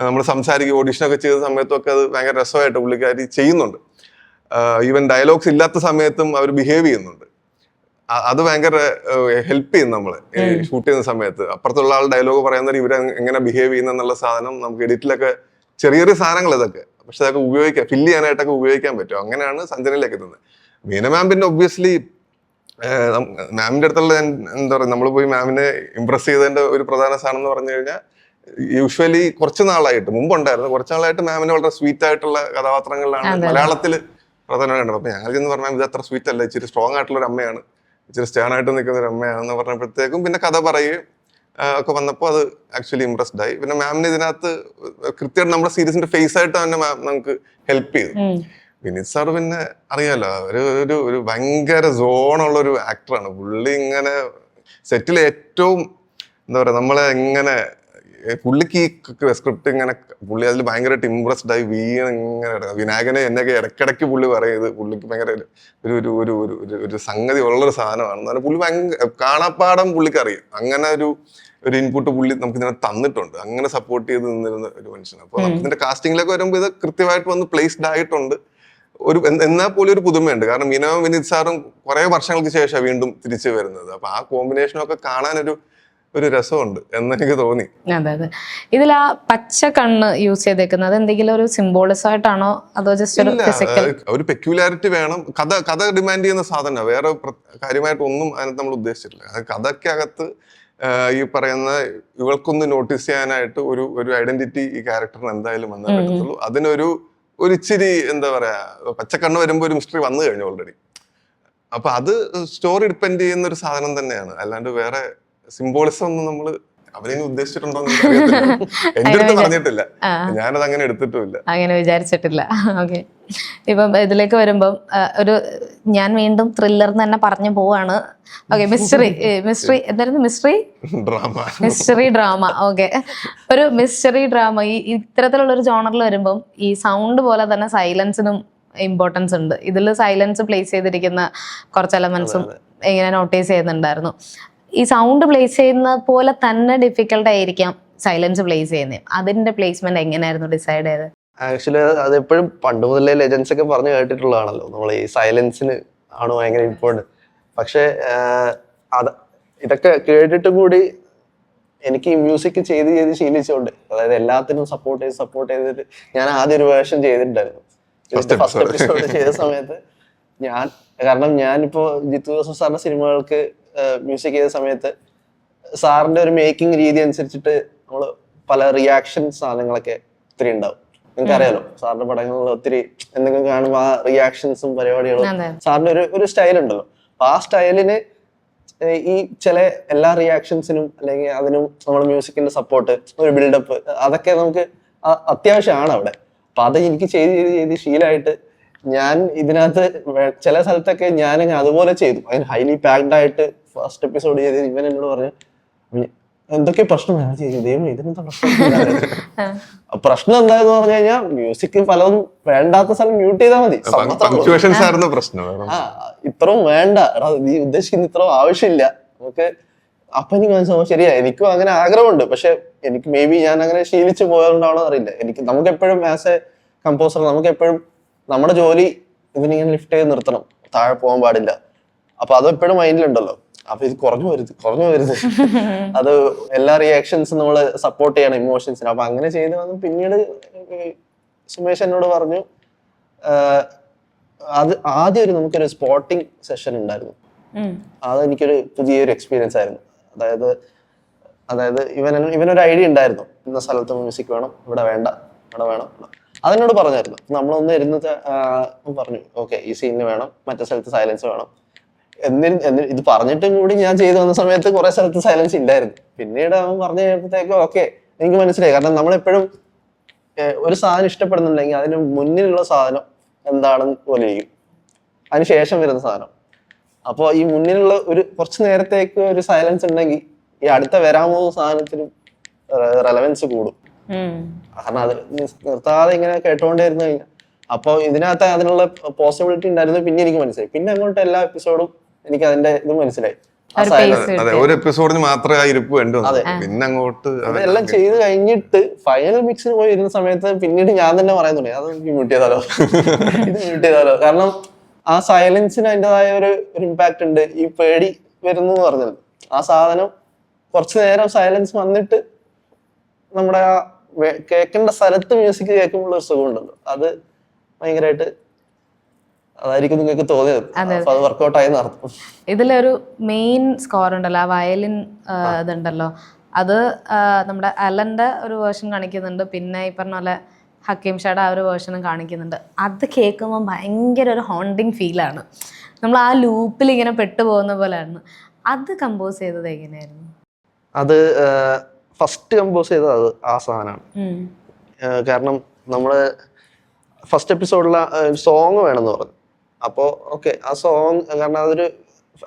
നമ്മൾ സംസാരിക്കുക, ഓഡിഷനൊക്കെ ചെയ്ത സമയത്തൊക്കെ അത് ഭയങ്കര രസമായിട്ട് പുള്ളിക്കാരി ചെയ്യുന്നുണ്ട്. ഈവൻ ഡയലോഗ്സ് ഇല്ലാത്ത സമയത്തും അവർ ബിഹേവ് ചെയ്യുന്നുണ്ട്. അത് ഭയങ്കര ഹെൽപ്പ് ചെയ്യും നമ്മള് ഷൂട്ട് ചെയ്യുന്ന സമയത്ത്. അപ്പുറത്തുള്ള ആൾ ഡയലോഗ് പറയുന്നത് ഇവരെ എങ്ങനെ ബിഹേവ് ചെയ്യുന്നുള്ള സാധനം നമുക്ക് എഡിറ്റിലൊക്കെ ചെറിയ ചെറിയ സാധനങ്ങൾ ഇതൊക്കെ, പക്ഷെ അതൊക്കെ ഉപയോഗിക്കാം, ഫില്ല് ചെയ്യാനായിട്ടൊക്കെ ഉപയോഗിക്കാൻ പറ്റും. അങ്ങനെയാണ് സഞ്ജനയിലേക്ക് എത്തുന്നത്. മീന മാം പിന്നെ ഒബ്വിയസ്ലി മാമിന്റെ അടുത്തുള്ള എന്താ പറയുക, നമ്മൾ പോയി മാമിനെ ഇംപ്രസ് ചെയ്തതിന്റെ ഒരു പ്രധാന സാധനം എന്ന് പറഞ്ഞു കഴിഞ്ഞാൽ, യൂഷ്വലി കുറച്ച് നാളായിട്ട് മാമിന് വളരെ സ്വീറ്റ് ആയിട്ടുള്ള കഥാപാത്രങ്ങളിലാണ് മലയാളത്തിൽ പ്രധാനമായിട്ട് കണ്ടത്. അപ്പൊ ഞങ്ങൾക്ക് എന്ന് പറഞ്ഞാൽ ഇത് അത്ര സ്വീറ്റ് അല്ല, ഇച്ചിരി സ്ട്രോങ് ആയിട്ടുള്ള ഒരു അമ്മയാണ്, ഇച്ചിരി സ്റ്റേൺ ആയിട്ട് നിൽക്കുന്ന ഒരു അമ്മയാണെന്ന് പറഞ്ഞപ്പോഴത്തേക്കും പിന്നെ കഥ പറയുകയും ഒക്കെ വന്നപ്പോൾ അത് ആക്ച്വലി ഇംപ്രസ്ഡ് ആയി. പിന്നെ മാമിന് ഇതിനകത്ത് കൃത്യമായിട്ട് നമ്മുടെ സീരീസിന്റെ ഫേസ് ആയിട്ട് തന്നെ മാം നമുക്ക് ഹെൽപ്പ് ചെയ്തു. വിനീത് സാർ പിന്നെ അറിയാലോ, ഒരു ഭയങ്കര സോണുള്ള ഒരു ആക്ടറാണ് പുള്ളി. ഇങ്ങനെ സെറ്റിൽ ഏറ്റവും എന്താ പറയാ, നമ്മളെ എങ്ങനെ പുള്ളിക്ക് ഈ സ്ക്രിപ്റ്റ് ഇങ്ങനെ പുള്ളി അതിൽ ഭയങ്കരമായിട്ട് ഇംപ്രസ്ഡ് ആയി ഇങ്ങനെ വിനായകനെ എന്നൊക്കെ ഇടയ്ക്കിടയ്ക്ക് പുള്ളി പറയുന്നത് പുള്ളിക്ക് ഭയങ്കര ഒരു ഒരു ഒരു ഒരു ഒരു സംഗതി ഉള്ളൊരു സാധനമാണ്. എന്നാലും പുള്ളി ഭയങ്കര കാണാപ്പാടം പുള്ളിക്ക് അറിയാം. അങ്ങനെ ഒരു ഇൻപുട്ട് പുള്ളി നമുക്ക് ഇതിനെ തന്നിട്ടുണ്ട്. അങ്ങനെ സപ്പോർട്ട് ചെയ്ത് നിന്നിരുന്ന ഒരു മനുഷ്യൻ. അപ്പോൾ നമുക്ക് ഇതിന്റെ കാസ്റ്റിംഗിലേക്ക് വരുമ്പോൾ ഇത് കൃത്യമായിട്ട് വന്ന് പ്ലേസ്ഡ് ആയിട്ടുണ്ട്. എന്നാൽ പോലും ഒരു പുതുമയുണ്ട്. കാരണം വിനോദ് വിനീത് സാറും കുറെ വർഷങ്ങൾക്ക് ശേഷം വീണ്ടും തിരിച്ചു വരുന്നത്. അപ്പൊ ആ കോമ്പിനേഷനൊക്കെ കാണാനൊരു രസമുണ്ട് എന്നെനിക്ക് തോന്നി. അതെ അതെ. ഇതിൽ ആ പച്ച കണ്ണ് യൂസ് ചെയ്തേക്കുന്നത് എന്തെങ്കിലും ഒരു സിംബോളിസം ആയിട്ടാണോ അതോ ജസ്റ്റ് ഒരു ഫിസിക്കൽ ഒരു പെക്യുലാരിറ്റി വേണം. കഥ ഡിമാൻഡ് ചെയ്യുന്ന സാധനമാണ്. വേറെ കാര്യമായിട്ട് ഒന്നും അതിനകത്ത് നമ്മൾ ഉദ്ദേശിച്ചിട്ടില്ല. കഥയ്ക്കകത്ത് ഈ പറയുന്ന ഇവൾക്കൊന്ന് നോട്ടീസ് ചെയ്യാനായിട്ട് ഒരു ഐഡന്റിറ്റി ഈ ക്യാരക്ടറിന് എന്തായാലും വന്നേ പറ്റത്തുള്ളൂ. അതിനൊരു ഇച്ചിരി എന്താ പറയാ പച്ചക്കണ്ണ് വരുമ്പോ ഒരു മിസ്റ്ററി വന്നു കഴിഞ്ഞു ഓൾറെഡി. അപ്പൊ അത് സ്റ്റോറി ഡിപ്പെൻഡ് ചെയ്യുന്ന ഒരു സാധനം തന്നെയാണ്. അല്ലാണ്ട് വേറെ സിംബോളിസം ഒന്നും നമ്മള് അവരിനി ഉദ്ദേശിച്ചിട്ടുണ്ടോ എന്റെ അടുത്ത് പറഞ്ഞിട്ടില്ല. ഞാനത് അങ്ങനെ എടുത്തിട്ടുമില്ല, അങ്ങനെ വിചാരിച്ചിട്ടില്ല. ഓക്കെ, ഇപ്പം ഇതിലേക്ക് വരുമ്പം ഞാൻ വീണ്ടും ത്രില്ലർ തന്നെ പറഞ്ഞു പോവാണ്. ഓക്കെ, മിസ്റ്ററി എന്തായിരുന്നു? Mystery drama. ഓക്കെ, ഒരു മിസ്റ്ററി ഡ്രാമ ഈ ഇത്തരത്തിലുള്ള ഒരു ജോണറിൽ വരുമ്പം ഈ സൗണ്ട് പോലെ തന്നെ സൈലൻസിനും ഇമ്പോർട്ടൻസ് ഉണ്ട്. ഇതിൽ സൈലൻസ് പ്ലേസ് ചെയ്തിരിക്കുന്ന കുറച്ച് എലമെന്റ്സും ഇങ്ങനെ നോട്ടീസ് ചെയ്യുന്നുണ്ടായിരുന്നു. ഈ സൗണ്ട് പ്ലേസ് ചെയ്യുന്ന പോലെ തന്നെ ഡിഫിക്കൽട്ട് ആയിരിക്കാം സൈലൻസ് പ്ലേസ് ചെയ്യുന്നത്. അതിന്റെ പ്ലേസ്മെന്റ് എങ്ങനെയായിരുന്നു ഡിസൈഡ് ചെയ്തത്? ആക്ച്വലി അതെപ്പോഴും പണ്ട് മുതലേ ലെജൻസ് ഒക്കെ പറഞ്ഞു കേട്ടിട്ടുള്ളതാണല്ലോ, നമ്മൾ ഈ സൈലൻസിന് ആണ് ഭയങ്കര ഇമ്പോർട്ടൻറ്റ്. പക്ഷേ ഇതൊക്കെ കേട്ടിട്ട് കൂടി എനിക്ക് ഈ മ്യൂസിക് ചെയ്ത് ശീലിച്ചുകൊണ്ട്, അതായത് എല്ലാത്തിനും സപ്പോർട്ട് ചെയ്തിട്ട് ഞാൻ ആദ്യം ഒരു വേർഷൻ ചെയ്തിട്ടുണ്ടായിരുന്നു. ഫസ്റ്റ് എപ്പിസോഡ് ചെയ്ത സമയത്ത് കാരണം ഞാനിപ്പോ ജിത്തു ജോസഫ് സാറിന്റെ സിനിമകൾക്ക് മ്യൂസിക് ചെയ്ത സമയത്ത് സാറിന്റെ ഒരു മേക്കിംഗ് രീതി അനുസരിച്ചിട്ട് നമ്മള് പല റിയാക്ഷൻ സാധനങ്ങളൊക്കെ ഒത്തിരി ഉണ്ടാവും. നിങ്ങൾക്ക് അറിയാലോ, സാറിന്റെ പടങ്ങളിൽ ഒത്തിരി എന്തെങ്കിലും കാണുമ്പോൾ ആ റിയാക്ഷൻസും പരിപാടികളും സാറിന്റെ ഒരു സ്റ്റൈൽ ഉണ്ടല്ലോ. അപ്പൊ ആ സ്റ്റൈലിന് ഈ ചില എല്ലാ റിയാക്ഷൻസിനും അല്ലെങ്കിൽ അതിനും നമ്മൾ മ്യൂസിക്കിന്റെ സപ്പോർട്ട്, ഒരു ബിൽഡപ്പ്, അതൊക്കെ നമുക്ക് അത്യാവശ്യമാണ് അവിടെ. അപ്പൊ അത് എനിക്ക് ചെയ്ത് ശീലമായിട്ട് ഞാൻ ഇതിനകത്ത് ചില സ്ഥലത്തൊക്കെ ഞാൻ അതുപോലെ ചെയ്തു. അതിന് ഹൈലി പാക്ഡ് ആയിട്ട് ഫസ്റ്റ് എപ്പിസോഡ് ചെയ്ത് ഇവൻ എന്നോട് പറഞ്ഞു എന്തൊക്കെ പ്രശ്നം ഇതിനെന്താ പ്രശ്നം എന്തായെന്ന് പറഞ്ഞു കഴിഞ്ഞാൽ മ്യൂസിക് പലതും വേണ്ടാത്ത സ്ഥലം മ്യൂട്ട് ചെയ്താൽ മതി. ഇത്രയും വേണ്ട, നീ ഉദ്ദേശിക്കുന്ന ഇത്രയും ആവശ്യമില്ല നമുക്ക്. അപ്പൊ എനിക്ക് മനസ്സിലാവും, ശരിയാ എനിക്കും അങ്ങനെ ആഗ്രഹമുണ്ട്. പക്ഷെ എനിക്ക് മേ ബി ഞാൻ അങ്ങനെ ശീലിച്ചു പോയതുകൊണ്ടാണോ അറിയില്ല. നമുക്ക് എപ്പോഴും ആസ് എ കമ്പോസർ നമുക്ക് എപ്പോഴും നമ്മുടെ ജോലി ഇതിനിങ്ങനെ ലിഫ്റ്റ് ചെയ്ത് നിർത്തണം, താഴെ പോകാൻ പാടില്ല. അപ്പൊ അത് എപ്പോഴും മൈൻഡിലുണ്ടല്ലോ. അപ്പൊ ഇത് കുറഞ്ഞു വരുത് അത് എല്ലാ റിയാക്ഷൻസും നമ്മൾ സപ്പോർട്ട് ചെയ്യണം, ഇമോഷൻസിന്. അപ്പൊ അങ്ങനെ ചെയ്ത് വന്ന് പിന്നീട് സുമേഷ് എന്നോട് പറഞ്ഞു, അത് ആദ്യം നമുക്കൊരു സ്പോട്ടിങ് സെഷൻ ഉണ്ടായിരുന്നു. അതെനിക്കൊരു പുതിയൊരു എക്സ്പീരിയൻസ് ആയിരുന്നു. അതായത് ഇവനൊരു ഐഡിയ ഉണ്ടായിരുന്നു, ഇന്ന സ്ഥലത്ത് മ്യൂസിക് വേണം, ഇവിടെ വേണ്ട, ഇവിടെ വേണം. അതിനോട് പറഞ്ഞായിരുന്നു. നമ്മളൊന്ന് ഇരുന്നത് പറഞ്ഞു, ഓക്കെ ഈ സീനിന് വേണം, മറ്റേ സ്ഥലത്ത് സൈലൻസ് വേണം. ഇത് പറഞ്ഞിട്ടും കൂടി ഞാൻ ചെയ്തു വന്ന സമയത്ത് കുറെ സ്ഥലത്ത് സൈലൻസ് ഇല്ലായിരുന്നു. പിന്നീട് അവൻ പറഞ്ഞു കഴിഞ്ഞപ്പോഴത്തേക്കും ഓക്കെ എനിക്ക് മനസ്സിലായി. കാരണം നമ്മളെപ്പോഴും ഒരു സാധനം ഇഷ്ടപ്പെടുന്നുണ്ടെങ്കിൽ അതിന് മുന്നിലുള്ള സാധനം എന്താണെന്ന് പോലെ ചെയ്യും, അതിന് ശേഷം വരുന്ന സാധനം. അപ്പോൾ ഈ മുന്നിലുള്ള കുറച്ച് നേരത്തേക്ക് ഒരു സൈലൻസ് ഉണ്ടെങ്കിൽ ഈ അടുത്ത വരാൻ പോകുന്ന സാധനത്തിനും റെലവൻസ് കൂടും. കാരണം അത് നിർത്താതെ ഇങ്ങനെ കേട്ടോണ്ടിരുന്നു കഴിഞ്ഞാൽ അപ്പൊ ഇതിനകത്ത് അതിനുള്ള പോസിബിലിറ്റി ഉണ്ടായിരുന്നു. പിന്നെ എനിക്ക് മനസ്സിലായി. പിന്നെ അങ്ങോട്ട് എല്ലാ എപ്പിസോഡും എനിക്ക് അതിന്റെ ഇത് മനസ്സിലായി. ഒരു എപ്പിസോഡിന് മാത്രമേ ആ ഇരിപ്പ് വേണ്ടി വന്നു. പിന്നെ അങ്ങോട്ട് അതെല്ലാം ചെയ്ത് കഴിഞ്ഞിട്ട് ഫൈനൽ മിക്സിന് പോയി ഇരുന്ന സമയത്ത് പിന്നീട് ഞാൻ തന്നെ പറയാൻ തുടങ്ങി, അത് മ്യൂട്ട് ചെയ്താലോ, ഇത് മ്യൂട്ട് ചെയ്താലോ. കാരണം ആ സൈലൻസിന് അതിൻ്റെതായ ഒരു ഇമ്പാക്ട് ഉണ്ട്. ഈ പേടി വരുന്നു എന്ന് പറഞ്ഞത് ആ സാധനം കുറച്ചു നേരം സൈലൻസ് വന്നിട്ട് നമ്മുടെ ആ കേൾക്കേണ്ട സ്ഥലത്ത് മ്യൂസിക് കേൾക്കുമ്പോൾ ഒരു സുഖം ഉണ്ടല്ലോ, അത് ഭയങ്കരമായിട്ട് അതായിരിക്കും നിങ്ങൾക്ക് തോന്നിയത്. അപ്പൊ അത് വർക്ക്ഔട്ട് ആയി നടത്തും. ഇതിലൊരു മെയിൻ സ്കോർ ഉണ്ടല്ലോ, ആ വയലിൻ ഇതുണ്ടല്ലോ, അത് നമ്മുടെ അലന്റെ ഒരു വേർഷൻ കാണിക്കുന്നുണ്ട്. പിന്നെ ഈ പറഞ്ഞ പോലെ ഹക്കീം ഷായുടെ ആ ഒരു വേർഷനും കാണിക്കുന്നുണ്ട്. അത് കേൾക്കുമ്പോൾ ഭയങ്കര ഒരു ഹോണ്ടിങ് ഫീലാണ്. നമ്മൾ ആ ലൂപ്പിൽ ഇങ്ങനെ പെട്ടുപോകുന്ന പോലെയാണ്. അത് കമ്പോസ് ചെയ്തത് എങ്ങനെയായിരുന്നു? അത് ഫസ്റ്റ് കമ്പോസ് ചെയ്തത് അത് ആ സാധനമാണ്. കാരണം നമ്മള് ഫസ്റ്റ് എപ്പിസോഡിൽ സോങ് വേണമെന്ന് പറഞ്ഞു. അപ്പോൾ ഓക്കെ ആ സോങ്, കാരണം അതൊരു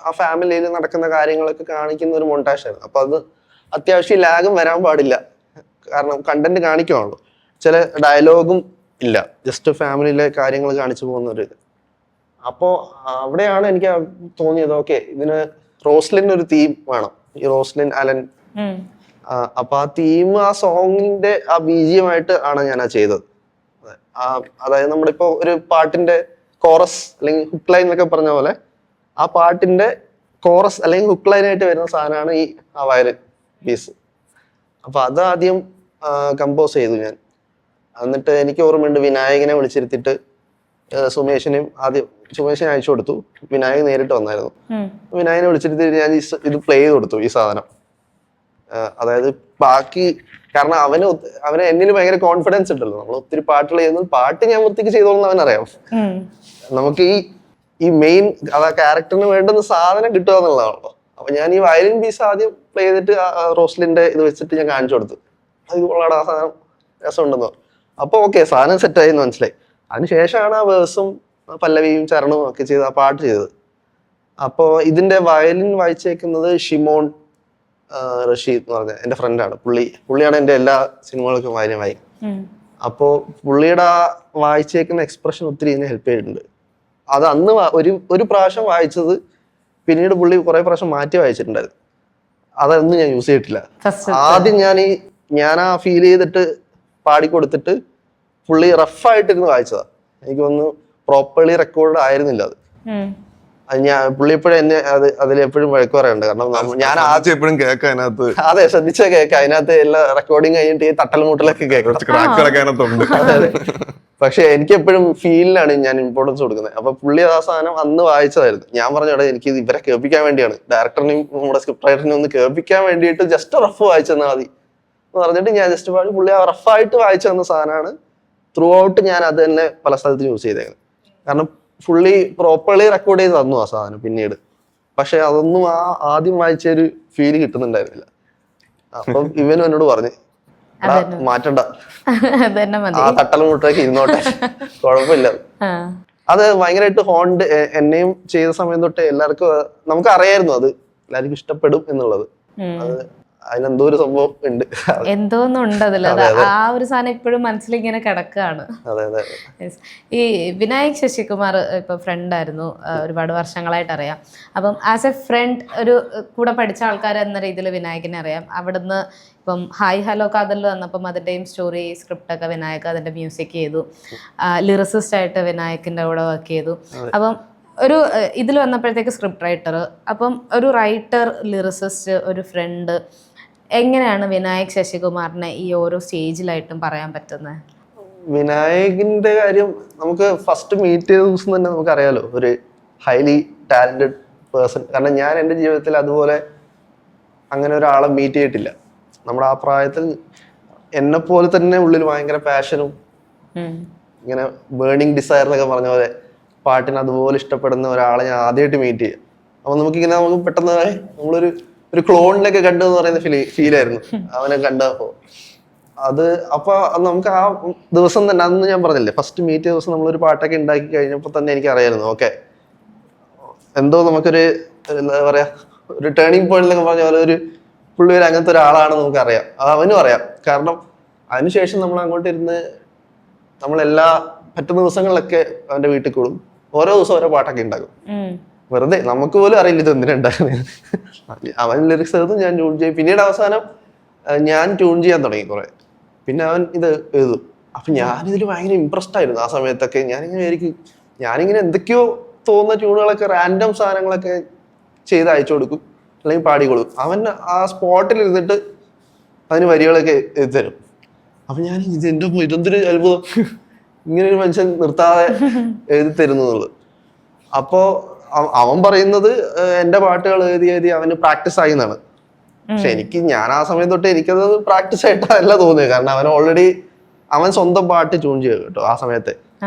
ആ ഫാമിലിയിൽ നടക്കുന്ന കാര്യങ്ങളൊക്കെ കാണിക്കുന്ന ഒരു മൊണ്ടാഷായിരുന്നു. അപ്പൊ അത് അത്യാവശ്യം ലാഗും വരാൻ പാടില്ല കാരണം കണ്ടന്റ് കാണിക്കുവാണല്ലോ, ചില ഡയലോഗും ഇല്ല, ജസ്റ്റ് ഫാമിലിയിലെ കാര്യങ്ങൾ കാണിച്ചു പോകുന്ന ഒരു ഇത്. അപ്പോൾ അവിടെയാണ് എനിക്ക് തോന്നിയത് ഓക്കെ ഇതിന് റോസ്ലിൻ ഒരു തീം വേണം, ഈ റോസ്ലിൻ അലൻ. അപ്പൊ ആ തീം ആ സോങ്ങിന്റെ ആ ബീജിയമായിട്ട് ആണ് ഞാൻ ആ ചെയ്തത്. അതായത് നമ്മളിപ്പോ ഒരു പാട്ടിന്റെ കോറസ് അല്ലെങ്കിൽ ഹുക്ക് ലൈൻ എന്നൊക്കെ പറഞ്ഞ പോലെ ആ പാട്ടിന്റെ കോറസ് അല്ലെങ്കിൽ ഹുക്ക് ലൈനായിട്ട് വരുന്ന സാധനമാണ് ഈ ആ വയലിൻ പീസ്. അപ്പൊ അത് ആദ്യം കമ്പോസ് ചെയ്തു ഞാൻ. എന്നിട്ട് എനിക്ക് ഓർമ്മയുണ്ട് വിനായകനെ വിളിച്ചിരുത്തിട്ട് സുമേഷിനെ അയച്ചു കൊടുത്തു. വിനായകൻ നേരിട്ട് വന്നായിരുന്നു. വിനായകനെ വിളിച്ചിരുത്തിട്ട് ഞാൻ ഇത് പ്ലേ ചെയ്ത് കൊടുത്തു ഈ സാധനം. അതായത് ബാക്കി കാരണം അവന് എന്നിൽ ഭയങ്കര കോൺഫിഡൻസ് ഉണ്ടല്ലോ, നമ്മൾ ഒത്തിരി പാട്ടുകൾ ചെയ്യുന്നത് പാട്ട് ഞാൻ വൃത്തിക്ക് ചെയ്തോളൂ അവനറിയാം. നമുക്ക് ഈ മെയിൻ അതാ ക്യാരക്ടറിന് വേണ്ടുന്ന സാധനം കിട്ടുക എന്നുള്ളതാണല്ലോ. അപ്പൊ ഞാൻ ഈ വയലിൻ പീസ് ആദ്യം പ്ലേ ചെയ്തിട്ട് റോസ്ലിന്റെ ഇത് വെച്ചിട്ട് ഞാൻ കാണിച്ചു കൊടുത്തു. അത് വളരെ ആ സാധനം രസമുണ്ടെന്ന്. അപ്പൊ ഓക്കെ സാധനം സെറ്റായി എന്ന് മനസ്സിലായി. അതിനുശേഷമാണ് ആ വേഴ്സും പല്ലവിയും ചരണവും ഒക്കെ ചെയ്ത് ആ പാട്ട് ചെയ്തത്. അപ്പോ ഇതിന്റെ വയലിൻ വായിച്ചേക്കുന്നത് ഷിമോൺ റഷീദ് എന്ന് പറഞ്ഞ എന്റെ ഫ്രണ്ടാണ്. പുള്ളിയാണ് എന്റെ എല്ലാ സിനിമകൾക്കും വയലിൻ വായിക്കും. അപ്പോ പുള്ളിയുടെ ആ വായിച്ചേക്കുന്ന എക്സ്പ്രഷൻ ഒത്തിരി ഇതിനെ ഹെൽപ്പ് ചെയ്തിട്ടുണ്ട്. അത് അന്ന് ഒരു പ്രാവശ്യം വായിച്ചത് പിന്നീട് പുള്ളി കുറെ പ്രാവശ്യം മാറ്റി വായിച്ചിട്ടുണ്ടായിരുന്നു. അതൊന്നും ഞാൻ യൂസ് ചെയ്തിട്ടില്ല. ആദ്യം ഞാൻ ആ ഫീൽ ചെയ്തിട്ട് പാടിക്കൊടുത്തിട്ട് പുള്ളി റഫായിട്ടിരുന്ന് വായിച്ചതാ. എനിക്ക് തോന്നുന്നു പ്രോപ്പർലി റെക്കോർഡ് ആയിരുന്നില്ല അത്. പുള്ളി എപ്പോഴും എന്നെ അതിലെപ്പോഴും വഴക്ക് പറയാറുണ്ട്. കാരണം ഞാൻ ആദ്യം എപ്പോഴും കേൾക്കാം അതിനകത്ത്. അതെ, ശ്രദ്ധിച്ച കേൾക്കാം അതിനകത്ത് എല്ലാ റെക്കോർഡിങ് കഴിഞ്ഞിട്ട് ഈ തട്ടൽ മൂട്ടലൊക്കെ കേൾക്കാം. പക്ഷെ എനിക്ക് എപ്പോഴും ഫീലിനാണ് ഞാൻ ഇമ്പോർട്ടൻസ് കൊടുക്കുന്നത്. അപ്പൊ പുള്ളി ആ സാധനം അന്ന് വായിച്ചതായിരുന്നു. ഞാൻ പറഞ്ഞോടെ എനിക്ക് ഇവരെ കേൾപ്പിക്കാൻ വേണ്ടിയാണ്, ഡയറക്ടറിനെയും നമ്മുടെ സ്ക്രിപ്റ്റ് റൈറ്ററിനെയും ഒന്ന് കേൾപ്പിക്കാൻ വേണ്ടിയിട്ട് ജസ്റ്റ് റഫ് വായിച്ചു തന്നാൽ മതി എന്ന് പറഞ്ഞിട്ട് ഞാൻ ജസ്റ്റ് പാടി പുള്ളി ആ റഫായിട്ട് വായിച്ചു തന്ന സാധനമാണ് ത്രൂ ഔട്ട് ഞാൻ അത് തന്നെ പല സ്ഥലത്തും യൂസ് ചെയ്തേക്കുന്നത്. കാരണം ഫുള്ളി പ്രോപ്പർലി റെക്കോർഡ് ചെയ്ത് തന്നു ആ സാധനം പിന്നീട്. പക്ഷെ അതൊന്നും ആ ആദ്യം വായിച്ച ഒരു ഫീല് കിട്ടുന്നുണ്ടായിരുന്നില്ല. അപ്പം ഇവനും എന്നോട് പറഞ്ഞു മാറ്റണ്ട, ആ തട്ടൽ മുട്ടൊക്കെ ഇരുന്നോട്ടെ, കുഴപ്പമില്ല. അത് ഭയങ്കരമായിട്ട് ഹോണ്ട് എന്നെയും ചെയ്ത സമയം തൊട്ട് എല്ലാവർക്കും നമുക്ക് അറിയായിരുന്നു അത് എല്ലാവർക്കും ഇഷ്ടപ്പെടും എന്നുള്ളത്. അത് അതിനെന്തോ ഒരു സംഭവം ഉണ്ട്, എന്തോന്നുണ്ട് അതില്. ആ ഒരു സാധനം ഇപ്പോഴും മനസ്സിൽ ഇങ്ങനെ കിടക്കുകയാണ്. ഈ വിനായക് ശശികുമാർ ഇപ്പൊ ഫ്രണ്ട് ആയിരുന്നു, ഒരുപാട് വർഷങ്ങളായിട്ട് അറിയാം. അപ്പം ആസ് എ ഫ്രണ്ട്, ഒരു കൂടെ പഠിച്ച ആൾക്കാർ എന്ന രീതിയിൽ വിനായകനെ അറിയാം. അവിടുന്ന് ഇപ്പം ഹായ് ഹലോ കാതലിൽ വന്നപ്പം അതിൻ്റെയും സ്റ്റോറി സ്ക്രിപ്റ്റ് ഒക്കെ വിനായക് അതിൻ്റെ മ്യൂസിക് ചെയ്തു. ലിറിസിസ്റ്റ് ആയിട്ട് വിനായകിൻ്റെ കൂടെ വർക്ക് ചെയ്തു. അപ്പം ഒരു ഇതിൽ വന്നപ്പോഴത്തേക്ക് സ്ക്രിപ്റ്റ് റൈറ്റർ, അപ്പം ഒരു റൈറ്റർ, ലിറിസിസ്റ്റ്, ഒരു ഫ്രണ്ട്, എങ്ങനെയാണ് വിനായക് ശശികുമാറിനെ ഈ ഓരോ സ്റ്റേജിലായിട്ടും പറയാൻ പറ്റുന്നത്? വിനായകിന്റെ കാര്യം നമുക്ക് ഫസ്റ്റ് മീറ്റ് ചെയ്ത ദിവസം തന്നെ നമുക്കറിയാലോ, ഒരു ഹൈലി ടാലന്റഡ് പേഴ്സൺ. കാരണം ഞാൻ എൻ്റെ ജീവിതത്തിൽ അതുപോലെ അങ്ങനെ ഒരാളെ മീറ്റ് ചെയ്തിട്ടില്ല. നമ്മുടെ ആ പ്രായത്തിൽ എന്നെ പോലെ തന്നെ ഉള്ളിൽ ഭയങ്കര പാഷനും ഇങ്ങനെ ബേണിംഗ് ഡിസയർ എന്നൊക്കെ പറഞ്ഞ പോലെ പാട്ടിന് അതുപോലെ ഇഷ്ടപ്പെടുന്ന ഒരാളെ ഞാൻ ആദ്യമായിട്ട് മീറ്റ് ചെയ്യാം. അപ്പൊ നമുക്ക് പെട്ടെന്ന് ഒരു ക്ലോണിലൊക്കെ കണ്ടു എന്ന് പറയുന്ന ഫീലായിരുന്നു അവനെ കണ്ടപ്പോ. അപ്പൊ നമുക്ക് ആ ദിവസം തന്നെ, അന്ന് ഞാൻ പറഞ്ഞില്ലേ ഫസ്റ്റ് മീറ്റ് ചെയ്ത ദിവസം നമ്മളൊരു പാട്ടൊക്കെ ഉണ്ടാക്കി കഴിഞ്ഞപ്പോൾ തന്നെ എനിക്ക് അറിയായിരുന്നു ഓക്കെ എന്തോ നമുക്കൊരു എന്താ പറയാ ഒരു ടേണിംഗ് പോയിന്റ് എന്നൊക്കെ പറഞ്ഞ പോലെ ഒരു പുള്ളി ഒരു അങ്ങനത്തെ ഒരാളാണെന്ന് നമുക്കറിയാം. അവനും അറിയാം. കാരണം അതിനുശേഷം നമ്മൾ അങ്ങോട്ട് ഇരുന്ന് നമ്മളെല്ലാ പറ്റുന്ന ദിവസങ്ങളിലൊക്കെ അവന്റെ വീട്ടിൽ കൂടും. ഓരോ ദിവസം ഓരോ പാട്ടൊക്കെ ഉണ്ടാക്കും. വെറുതെ നമുക്ക് പോലും അറിയില്ല ഇത് എന്തിനുണ്ടാകുന്നത്. അവൻ ലിറിക്സ് എഴുതും, ഞാൻ ട്യൂൺ ചെയ്യും. പിന്നീട് അവസാനം ഞാൻ ട്യൂൺ ചെയ്യാൻ തുടങ്ങി കുറെ. പിന്നെ അവൻ ഇത് എഴുതും. അപ്പൊ ഞാനിതിൽ ഭയങ്കര ഇംപ്രസ്ഡ് ആയിരുന്നു ആ സമയത്തൊക്കെ. ഞാനിങ്ങനെ എന്തൊക്കെയോ തോന്നുന്ന ട്യൂണുകളൊക്കെ റാൻഡം സാധനങ്ങളൊക്കെ ചെയ്ത് അയച്ചു കൊടുക്കും, അല്ലെങ്കിൽ പാടിക്കൊടുക്കും. അവൻ ആ സ്പോട്ടിൽ ഇരുന്നിട്ട് അതിന് വരികളൊക്കെ എഴുതി തരും. അപ്പൊ ഞാൻ ഇതെന്തൊരു അത്ഭുതം, ഇങ്ങനെ ഒരു മനുഷ്യൻ നിർത്താതെ എഴുതി തരുന്നുള്ളത്. അപ്പോ അവൻ പറയുന്നത് എന്റെ പാട്ടുകൾ എഴുതി അവന് പ്രാക്ടീസ് ആയി എന്നാണ്. പക്ഷെ ഞാൻ ആ സമയം തൊട്ട് എനിക്കത് പ്രാക്ടീസ് ആയിട്ടല്ല തോന്നിയത്. കാരണം അവൻ സ്വന്തം പാട്ട് ട്യൂൺ ചെയ്തു കേട്ടോ ആ സമയത്ത്.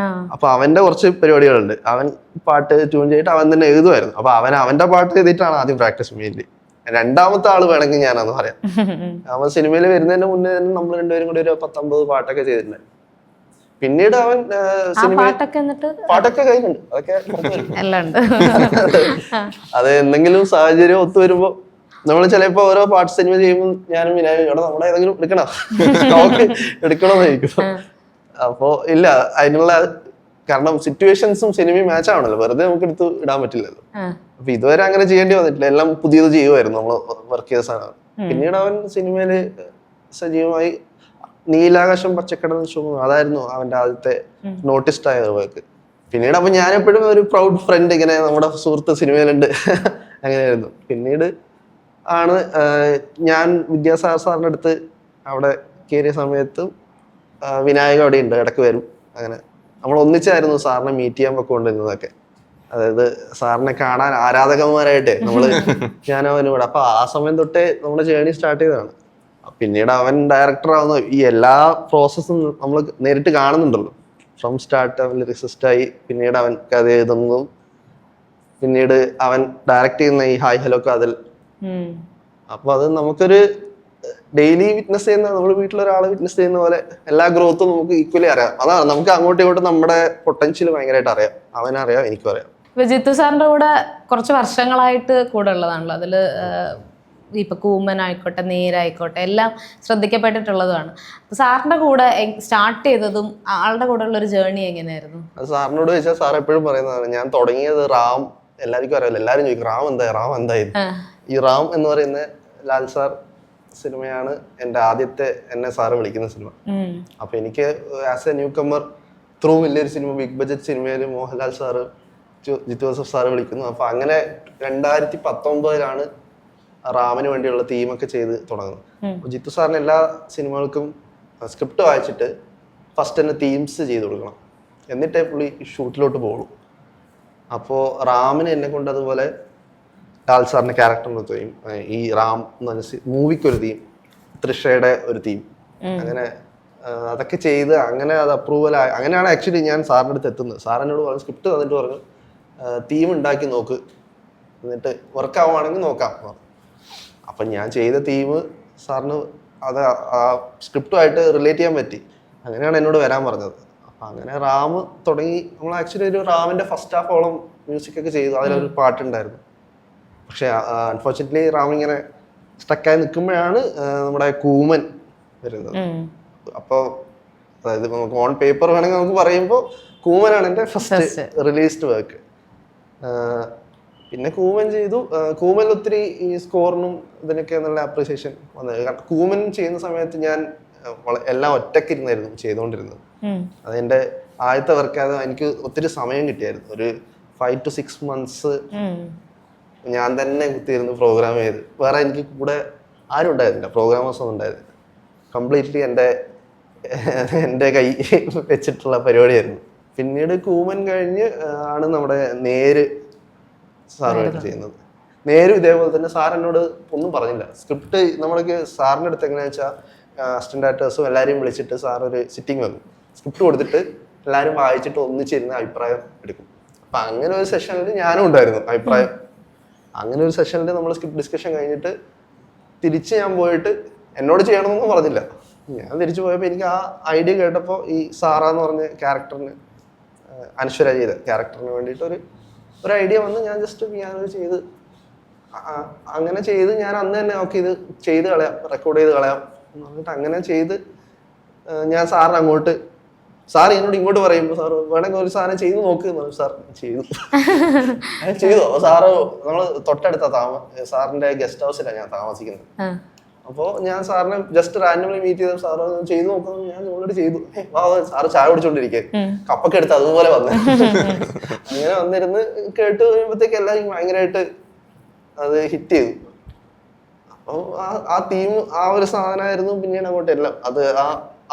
അപ്പൊ അവന്റെ കുറച്ച് പരിപാടികളുണ്ട്. അവൻ പാട്ട് ട്യൂൺ ചെയ്തിട്ട് അവൻ തന്നെ എഴുതുമായിരുന്നു. അപ്പൊ അവന്റെ പാട്ട് എഴുതിയിട്ടാണ് ആദ്യം പ്രാക്ടീസ് മെയിൻലി. രണ്ടാമത്തെ ആള് വേണമെങ്കിൽ ഞാനത് പറയാം. അവൻ സിനിമയിൽ വരുന്നതിന് മുന്നേ തന്നെ നമ്മൾ രണ്ടുപേരും കൂടി ഒരു 19 പാട്ടൊക്കെ ചെയ്തിട്ടുണ്ടായിരുന്നു. പിന്നീട് അവൻ പാട്ടൊക്കെ കയ്യിലുണ്ട്, അതൊക്കെ അത് എന്തെങ്കിലും സാഹചര്യം ഒത്തുവരുമ്പോ നമ്മൾ ചിലപ്പോ ഓരോ പാട്ട് സിനിമ ചെയ്യുമ്പോൾ ഞാനും വിനായകൻ ഇവിടെ നമ്മുടെ ഏതെങ്കിലും എടുക്കണോ നമുക്ക് എടുക്കണമെന്നായിരിക്കും. അപ്പോ ഇല്ല അതിനുള്ള കാരണം സിറ്റുവേഷൻസും സിനിമയും മാച്ച് ആവണല്ലോ, വെറുതെ നമുക്ക് എടുത്ത് ഇടാൻ പറ്റില്ലല്ലോ. അപ്പൊ ഇതുവരെ അങ്ങനെ ചെയ്യേണ്ടി വന്നിട്ടില്ല, എല്ലാം പുതിയത് ചെയ്യുമായിരുന്നു നമ്മൾ വർക്ക് ചെയ്ത സാധനമാണ്. പിന്നീട് അവൻ സിനിമയില് സജീവമായി നീലാകാശം പച്ചക്കടൽ ചുമ അതായിരുന്നു അവന്റെ ആദ്യത്തെ നോട്ടിസ്ഡ് ആയ വർക്ക്. പിന്നീട് അപ്പൊ ഞാനെപ്പോഴും ഒരു പ്രൗഡ് ഫ്രണ്ട്, ഇങ്ങനെ നമ്മുടെ സുഹൃത്ത് സിനിമയിലുണ്ട് അങ്ങനെയായിരുന്നു. പിന്നീട് ആണ് ഞാൻ വിദ്യാസാഗർ സാറിന്റെ അടുത്ത് അവിടെ കയറിയ സമയത്തും വിനായക അവിടെ ഉണ്ട്, ഇടയ്ക്ക് വരും. അങ്ങനെ നമ്മൾ ഒന്നിച്ചായിരുന്നു സാറിനെ മീറ്റ് ചെയ്യാൻ പൊക്കൊണ്ടിരുന്നതൊക്കെ. അതായത് സാറിനെ കാണാൻ ആരാധകന്മാരായിട്ടേ നമ്മള് ഞാനവനും കൂടെ. അപ്പൊ ആ സമയം തൊട്ടേ നമ്മുടെ ജേർണി സ്റ്റാർട്ട് ചെയ്തതാണ്. പിന്നീട് അവൻ ഡയറക്ടർ ആവുന്ന ഈ എല്ലാ പ്രോസസ്സും നമ്മൾ നേരിട്ട് കാണുന്നുണ്ടല്ലോ. ഫ്രം സ്റ്റാർട്ട് അവൻ ലിറിസിസ്റ്റായി, പിന്നീട് അവൻ കഥ എഴുതുന്നതും, പിന്നീട് അവൻ ഡയറക്ട് ചെയ്യുന്ന ഈ ഹായ് ഹലോ കാതൽ. അപ്പൊ അത് നമുക്കൊരു ഡെയിലി വിറ്റ്നസ് ചെയ്യുന്ന, നമ്മുടെ വീട്ടിലൊരാളെ വിറ്റ്നസ് ചെയ്യുന്ന പോലെ എല്ലാ ഗ്രോത്തും നമുക്ക് ഈക്വലി അറിയാം. അതാണ് നമുക്ക് അങ്ങോട്ടും ഇങ്ങോട്ടും നമ്മുടെ പൊട്ടൻഷ്യൽ ഭയങ്കരമായിട്ട് അറിയാം. അവനറിയാം, എനിക്കും അറിയാം. ഇപ്പൊ ജിത്തു സാറിന്റെ കൂടെ കുറച്ച് വർഷങ്ങളായിട്ട് കൂടെ ഉള്ളതാണല്ലോ. അതില് ഇപ്പൊ കൂമൻ ആയിക്കോട്ടെ, നേരായിക്കോട്ടെ, എല്ലാം ശ്രദ്ധിക്കപ്പെട്ടിട്ടുള്ളതാണ്. അപ്പൊ സാറിന്റെ കൂടെ സ്റ്റാർട്ട് ചെയ്തതും ആളുടെ കൂടെ ഉള്ള ഒരു ജേർണി എങ്ങനെയായിരുന്നു? അത് സാറിനോട് ചോദിച്ചാൽ സാർ എപ്പോഴും പറയുന്നതാണ്, ഞാൻ തുടങ്ങിയത് റാം, എല്ലാവർക്കും അറിയാമല്ലോ, എല്ലാവരും ചോദിക്കും റാം എന്തായിരുന്നു. ഈ റാം എന്ന് പറയുന്ന ലാൽ സാർ സിനിമയാണ് എൻ്റെ ആദ്യത്തെ എന്നെ സാറ് വിളിക്കുന്ന സിനിമ. അപ്പൊ എനിക്ക് as a newcomer through വലിയൊരു സിനിമ, ബിഗ് ബഡ്ജറ്റ് സിനിമയിൽ മോഹൻലാൽ സാറ്, ജിത്തു ജോസഫ് സാറ് വിളിക്കുന്നു. അപ്പൊ അങ്ങനെ 2019 റാമിന് വേണ്ടിയുള്ള തീമൊക്കെ ചെയ്ത് തുടങ്ങുന്നത്. ജിത്തു സാറിന് എല്ലാ സിനിമകൾക്കും സ്ക്രിപ്റ്റ് വായിച്ചിട്ട് ഫസ്റ്റ് തന്നെ തീംസ് ചെയ്ത് കൊടുക്കണം, എന്നിട്ടേ പുള്ളി ഷൂട്ടിലോട്ട് പോകുള്ളൂ. അപ്പോൾ റാമിന് എന്നെ കൊണ്ട് അതുപോലെ ലാൽ സാറിന്റെ ക്യാരക്ടറിന് തീം, ഈ റാം എന്ന് പറഞ്ഞ മൂവിക്കൊരു തീം, തൃഷയുടെ ഒരു തീം, അങ്ങനെ അതൊക്കെ ചെയ്ത് അങ്ങനെ അത് അപ്രൂവൽ ആയി. അങ്ങനെയാണ് ആക്ച്വലി ഞാൻ സാറിൻ്റെ അടുത്ത് എത്തുന്നത്. സാർ എന്നോട് പറഞ്ഞു, സ്ക്രിപ്റ്റ് തന്നിട്ട് പറഞ്ഞു തീം ഉണ്ടാക്കി നോക്ക്, എന്നിട്ട് വർക്ക് ആവുകയാണെങ്കിൽ നോക്കാം. അപ്പം ഞാൻ ചെയ്ത തീം സാറിന് അത് ആ സ്ക്രിപ്റ്റുമായിട്ട് റിലേറ്റ് ചെയ്യാൻ പറ്റി. അങ്ങനെയാണ് എന്നോട് വരാൻ പറഞ്ഞത്. അപ്പം അങ്ങനെ റാം തുടങ്ങി. നമ്മൾ ആക്ച്വലി ഒരു റാമിൻ്റെ ഫസ്റ്റ് ഹാഫോളം മ്യൂസിക്കൊക്കെ ചെയ്തു, അതിലൊരു പാട്ടുണ്ടായിരുന്നു. പക്ഷെ അൺഫോർച്ചുനേറ്റ്ലി റാം ഇങ്ങനെ സ്റ്റക്കായി നിൽക്കുമ്പോഴാണ് നമ്മുടെ കൂമൻ വരുന്നത്. അപ്പോൾ അതായത് നമുക്ക് ഓൺ പേപ്പർ വേണമെങ്കിൽ നമുക്ക് പറയുമ്പോൾ കൂമനാണ് എൻ്റെ ഫസ്റ്റ് റിലീസ്ഡ് വർക്ക്. പിന്നെ കൂമൻ ചെയ്തു. കൂമൻ ഒത്തിരി ഈ സ്കോറിനും ഇതിനൊക്കെ നല്ല അപ്രിസിയേഷൻ വന്നത്. കാരണം കൂമൻ ചെയ്യുന്ന സമയത്ത് ഞാൻ എല്ലാം ഒറ്റക്കിരുന്നായിരുന്നു ചെയ്തുകൊണ്ടിരുന്നത്. അതെൻ്റെ ആദ്യത്തെ വർക്ക്. അത് എനിക്ക് ഒത്തിരി സമയം കിട്ടിയായിരുന്നു. ഒരു 5 to 6 months ഞാൻ തന്നെ കുത്തിയിരുന്നു പ്രോഗ്രാം ചെയ്ത്. വേറെ എനിക്ക് കൂടെ ആരും ഉണ്ടായിരുന്നില്ല, പ്രോഗ്രാമേഴ്സ് ഒന്നും ഉണ്ടായിരുന്നില്ല. കംപ്ലീറ്റ്ലി എൻ്റെ കൈ വെച്ചിട്ടുള്ള പരിപാടിയായിരുന്നു. പിന്നീട് കൂമൻ കഴിഞ്ഞ് ആണ് നമ്മുടെ നേര് സാറുമായിട്ട് ചെയ്യുന്നത്. നേരും ഇതേപോലെ തന്നെ സാർ എന്നോട് ഒന്നും പറഞ്ഞില്ല. സ്ക്രിപ്റ്റ് നമ്മൾക്ക് സാറിൻ്റെ അടുത്ത് എങ്ങനെയാ വെച്ചാൽ അസിസ്റ്റന്റ് ഡയറക്ടേഴ്സും എല്ലാവരെയും വിളിച്ചിട്ട് സാർ ഒരു സിറ്റിംഗ് വെക്കും, സ്ക്രിപ്റ്റ് കൊടുത്തിട്ട് എല്ലാവരും വായിച്ചിട്ട് ഒന്നിച്ചിരുന്ന് അഭിപ്രായം എടുക്കും. അപ്പം അങ്ങനെ ഒരു സെഷനിൽ ഞാനും ഉണ്ടായിരുന്നു അഭിപ്രായം. അങ്ങനെ ഒരു സെഷനിൽ നമ്മൾ സ്ക്രിപ്റ്റ് ഡിസ്കഷൻ കഴിഞ്ഞിട്ട് തിരിച്ച് ഞാൻ പോയിട്ട് എന്നോട് ചെയ്യണമെന്നൊന്നും പറഞ്ഞില്ല. ഞാൻ തിരിച്ചു പോയപ്പോൾ എനിക്ക് ആ ഐഡിയ കേട്ടപ്പോൾ ഈ സാറാന്ന് പറഞ്ഞ ക്യാരക്ടറിന്, അനശ്വര ചെയ്ത ക്യാരക്ടറിന് വേണ്ടിയിട്ട് ഒരു ഐഡിയ വന്ന് ഞാൻ ജസ്റ്റ് ഞാനത് ചെയ്ത് അങ്ങനെ ചെയ്ത് ഞാൻ അന്ന് തന്നെ ഓക്കെ ഇത് ചെയ്ത് കളയാം, റെക്കോർഡ് ചെയ്ത് കളയാം എന്ന് പറഞ്ഞിട്ട് അങ്ങനെ ചെയ്ത് ഞാൻ സാറിന് അങ്ങോട്ട്, സാർ എന്നോട് ഇങ്ങോട്ട് പറയുമ്പോൾ സാറ് വേണമെങ്കിൽ ഒരു സാധനം ചെയ്ത് നോക്ക് എന്ന് പറഞ്ഞു. സാർ ചെയ്തു. ചെയ്തു. അപ്പോൾ സാറ് നമ്മൾ തൊട്ടടുത്ത സാറിന്റെ ഗസ്റ്റ് ഹൗസിലാണ് ഞാൻ താമസിക്കുന്നത്. അപ്പോൾ ഞാൻ സാറിനെ ജസ്റ്റ് റാൻഡംലി മീറ്റ് ചെയ്ത സാറ് ചെയ്തു നോക്കുന്നത് ഞാൻ ഓൾറെഡി ചെയ്തു. സാറ് ചായ കുടിച്ചോണ്ടിരിക്കേ, കപ്പൊക്കെ എടുത്ത് അതുപോലെ വന്നു. അങ്ങനെ വന്നിരുന്ന് കേട്ട് കഴിയുമ്പോഴത്തേക്ക് എല്ലാവരും ഭയങ്കരമായിട്ട് അത് ഹിറ്റ് ചെയ്തു. അപ്പോൾ ആ തീം ആ ഒരു സാധനമായിരുന്നു. പിന്നീട് അങ്ങോട്ട് എല്ലാം അത്